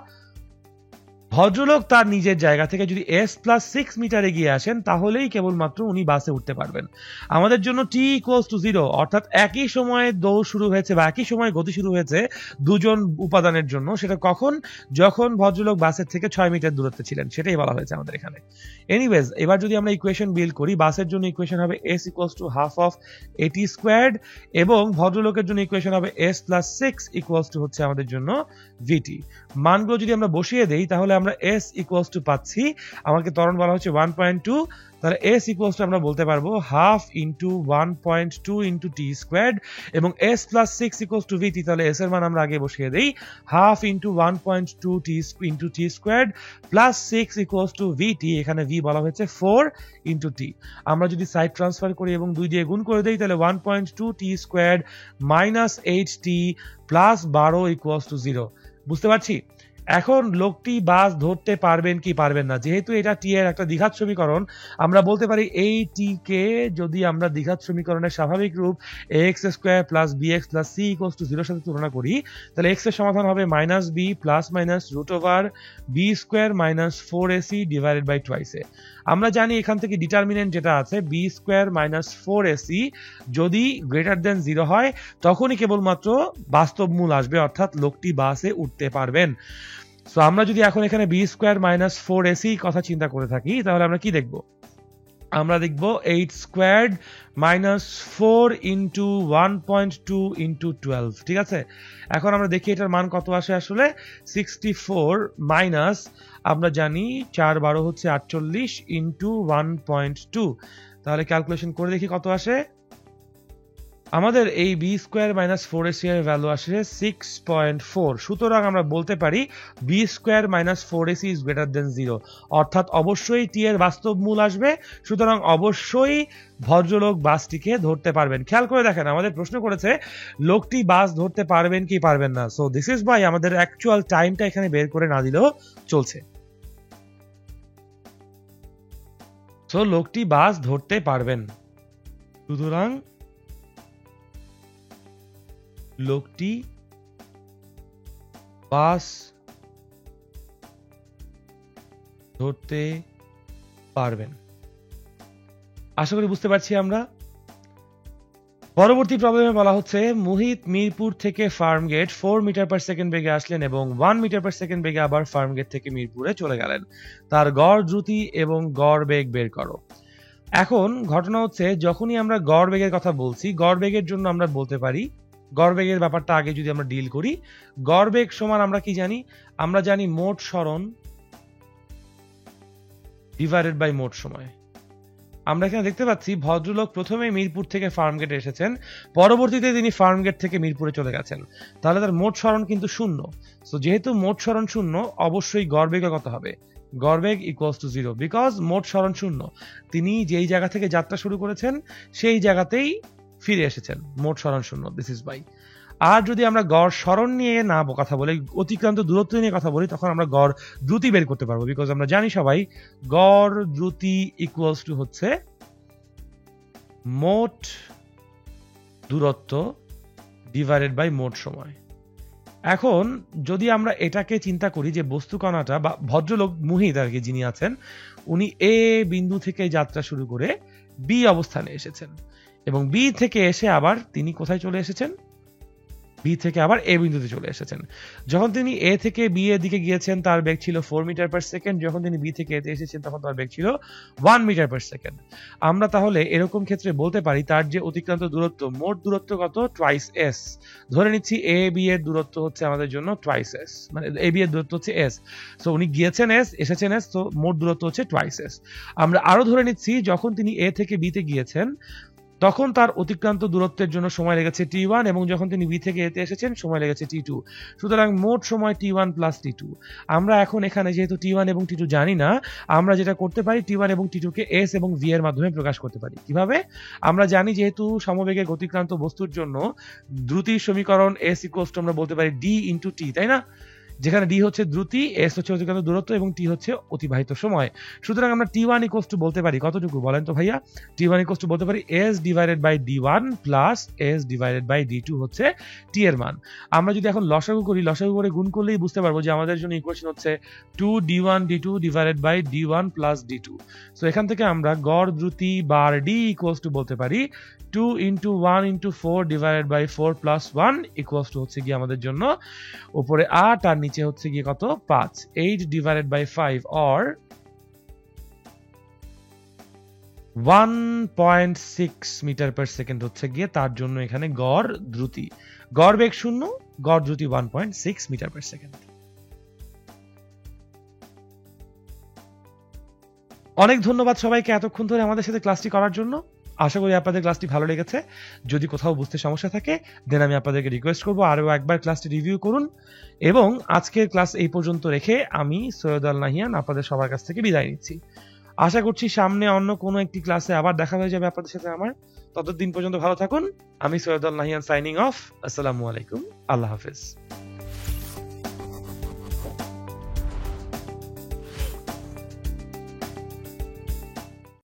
ভদ্রলোক তার নিজের জায়গা থেকে যদি s+6 মিটার এগিয়ে আসেন তাহলেই কেবলমাত্র উনি বাসে উঠতে পারবেন। আমাদের জন্য t=0 অর্থাৎ একই সময়ে দৌড় শুরু হয়েছে বা একই সময়ে গতি শুরু হয়েছে দুজন উপাদানের জন্য, সেটা কখন? যখন ভদ্রলোক বাসের থেকে 6 মিটার দূরত্বে ছিলেন, সেটাই বলা হয়েছে আমাদের এখানে। এনিওয়েজ, এবার যদি আমরা ইকুয়েশন বিল্ড করি, বাসের জন্য ইকুয়েশন হবে s=half of at² এবং ভদ্রলোকের জন্য ইকুয়েশন হবে s+6 হচ্ছে আমাদের জন্য vt। মানগুলো যদি আমরা বসিয়ে দেই তাহলে আমরা s পাচ্ছি, আমাকে ত্বরণ বলা হচ্ছে 1.2, তাহলে s আমরা বলতে পারবো half into 1.2 into t² এবং s+6 vt, তাহলে s এর মান আমরা আগে বসিয়ে দেই half into 1.2 into t² plus 6 vt, এখানে v বলা হয়েছে 4 into t। আমরা যদি সাইড ট্রান্সফার করি এবং 2 দিয়ে গুণ করে দেই তাহলে 1.2 t² minus 8t plus 12 0। বুঝতে পারছি? এখন লোকটি বাস ধরতে পারবেন কি পারবেন না, যেহেতু এটা টি এর একটা দ্বিঘাত সমীকরণ, আমরা বলতে পারি এই টি কে যদি আমরা দ্বিঘাত সমীকরণের স্বাভাবিক রূপ ax² plus bx plus c = 0 সাথে তুলনা করি, তাহলে x এর সমাধান হবে -b plus minus √b² minus 4ac divided by twice a। আমরা জানি এখান থেকে ডিটারমিনেন্ট যেটা আছে b² minus 4ac যদি গ্রেটার দেন 0 হয় তখনই কেবলমাত্র বাস্তব মূল আসবে, অর্থাৎ লোকটি বাসে উঠতে পারবেন। সো আমরা যদি এখন এখানে b² minus 4ac কথা চিন্তা করে থাকি তাহলে আমরা কি দেখব? আমরা দেখব 8² minus 4 into 1.2 into 12, ঠিক আছে? এখন আমরা দেখি এটার মান কত আসে আসলে 64 মাইনাস আমরা জানি 4 12 হচ্ছে 48 into 1.2, তাহলে ক্যালকুলেশন করে দেখি কত আসে। আমাদের এই b² minus 4ac এর ভ্যালু আসে 6.4। সুতরাং আমরা বলতে পারি b² minus 4ac is greater than 0, অর্থাৎ অবশ্যই t এর বাস্তব মূল আসবে, সুতরাং অবশ্যই ভদ্রলোক বাসটিকে ধরতে পারবেন। খেয়াল করে দেখেন আমাদের প্রশ্ন করেছে লোকটি বাস ধরতে পারবেন কি পারবেন না, সো দিস ইজ বাই আমাদের অ্যাকচুয়াল টাইমটা এখানে বের করে না দিলেও চলছে। সো লোকটি বাস ধরতে পারবেন, সুতরাং লোকটি বাস ধরতে পারবেন। আশা করি বুঝতে পারছি আমরা। পরবর্তী প্রবলেমে বলা হচ্ছে মোহিত মিরপুর থেকে ফার্মগেট 4 মিটার পার সেকেন্ড বেগে আসলেন এবং 1 মিটার পার সেকেন্ড বেগে আবার ফার্মগেট থেকে মিরপুরে চলে গেলেন। তার গড় দ্রুতি এবং গড় বেগ বের করো। এখন ঘটনা হচ্ছে যখনই আমরা গড় বেগের কথা বলছি, গড় বেগের জন্য আমরা বলতে পারি, গড় বেগের ব্যাপারটা আগে যদি আমরা ডিল করি, গড় বেগ সমান আমরা কি জানি? আমরা জানি মোট সরণ ডিভাইডেড বাই মোট সময়। আমরা এখানে দেখতে পাচ্ছি ভদ্রলোক প্রথমে মিরপুর থেকে ফার্মগেটে এসেছেন, পরবর্তীতে তিনি ফার্মগেট থেকে মিরপুরে চলে গেছেন, তাহলে তার মোট সরণ কিন্তু 0। সো যেহেতু মোট সরণ 0, অবশ্যই গড় বেগ কত হবে? গড় বেগ = 0, বিকজ মোট সরণ 0। তিনি যেই জায়গা থেকে যাত্রা শুরু করেছেন সেই জায়গাতেই ফিরে এসেছেন, মোট সরণ 0, দিস ইজ বাই। আর যদি আমরা গড় সরণ নিয়ে না কথা বলি, অতিক্রান্ত দূরত্ব নিয়ে কথা বলি, তখন আমরা গড় দ্রুতি বের করতে পারবো, বিকজ আমরা জানি সবাই গড় দ্রুতি হচ্ছে মোট দূরত্ব ডিভাইডেড বাই মোট সময়। এখন যদি আমরা এটাকে চিন্তা করি যে বস্তু কণাটা বা ভদ্রলোক মোহিত আর কি যিনি আছেন, উনি এ বিন্দু থেকে যাত্রা শুরু করে বি অবস্থানে এসেছেন এবং বি থেকে এসে আবার তিনি কোথায় চলে এসেছেন? বি থেকে আবার এ বিন্দুতে চলে এসেছেন। যখন তিনি এ থেকে বি এর দিকে গিয়েছেন তার বেগ ছিল 4 মিটার পার সেকেন্ড, যখন তিনি বি থেকে এতে এসেছেন তখন তার বেগ ছিল 1 মিটার পার সেকেন্ড। আমরা তাহলে এরকম ক্ষেত্রে বলতে পারি তার যে অতিক্রান্ত দূরত্ব, মোট দূরত্ব কত? Twice S. ধরে নিচ্ছি এ বি এর দূরত্ব হচ্ছে আমাদের জন্য টুয়াইস এস, মানে এ বি এর দূরত্ব হচ্ছে এস। সো উনি গিয়েছেন এস, এসেছেন এস, তো মোট দূরত্ব হচ্ছে টুয়াইস এস। আমরা আরো ধরে নিচ্ছি যখন তিনি এ থেকে বিতে গিয়েছেন তখন তার অতিক্রান্ত দূরত্বের জন্য সময় লেগেছে t1 এবং যখন তিনি b থেকে a তে এসেছেন সময় লেগেছে t2। সুতরাং মোট সময় t1 প্লাস t2। আমরা এখন এখানে যেহেতু t1 এবং t2 জানি না, আমরা যেটা করতে পারি t1 এবং t2 কে s এবং v এর মাধ্যমে প্রকাশ করতে পারি। কিভাবে? আমরা জানি যেহেতু সমবেগে গতিক্রান্ত বস্তুর জন্য দ্রুতির সমীকরণ s ইকুয়ালস টু আমরা বলতে পারি d ইনটু t, তাই না? যেখানে d হচ্ছে দ্রুতি, s হচ্ছে অতিক্রান্ত দূরত্ব এবং t হচ্ছে অতিবাহিত সময়। সুতরাং আমরা t1 ইকুয়ালস টু বলতে পারি কতটুকু বলেন তো ভাইয়া? t1 ইকুয়ালস টু বলতে পারি s ডিভাইডেড বাই d1 প্লাস s ডিভাইডেড বাই d2 হচ্ছে t এর মান। আমরা যদি এখন লসাগু করি, লসাগু করে গুণ করলেই বুঝতে পারবো যে আমাদের জন্য ইকুয়েশন হচ্ছে 2d1 d2 divided by d1 plus d2। So এখান থেকে আমরা গড় দ্রুতি বার d ইকুয়ালস টু বলতে পারি 2 into 1 into 4 divided by 4 plus 1 equals to হচ্ছে গিয়ে আমাদের জন্য উপরে 8 আর নিচে হচ্ছে গিয়ে কত 5, 8 divided by 5 or 1.6 metre per second হচ্ছে গিয়ে তার জন্য এখানে গড় দ্রুতি। গড় বেগ 0, গড় দ্রুতি 1.6 মিটার পার সেকেন্ড। অনেক ধন্যবাদ সবাইকে এতক্ষণ ধরে আমাদের সাথে ক্লাসটি করার জন্য। আশা করি আপনাদের ক্লাসটি ভালো লেগেছে। যদি কোথাও বুঝতে সমস্যা থাকে দেন আমি আপনাদেরকে রিকোয়েস্ট করবো আরো একবার ক্লাসটি রিভিউ করুন। এবং আজকের ক্লাস এই পর্যন্ত রেখে আমি সৈয়দ আল নাহিয়ান আপনাদের সবার কাছ থেকে বিদায় নিচ্ছি। আশা করছি সামনে অন্য কোনো একটি ক্লাসে আবার দেখা হয়ে যাবে আপনাদের সাথে আমার। ততদিন পর্যন্ত ভালো থাকুন। আমি সৈয়দ আল নাহিয়ান সাইনিং অফ। আসসালামু আলাইকুম। আল্লাহ হাফেজ।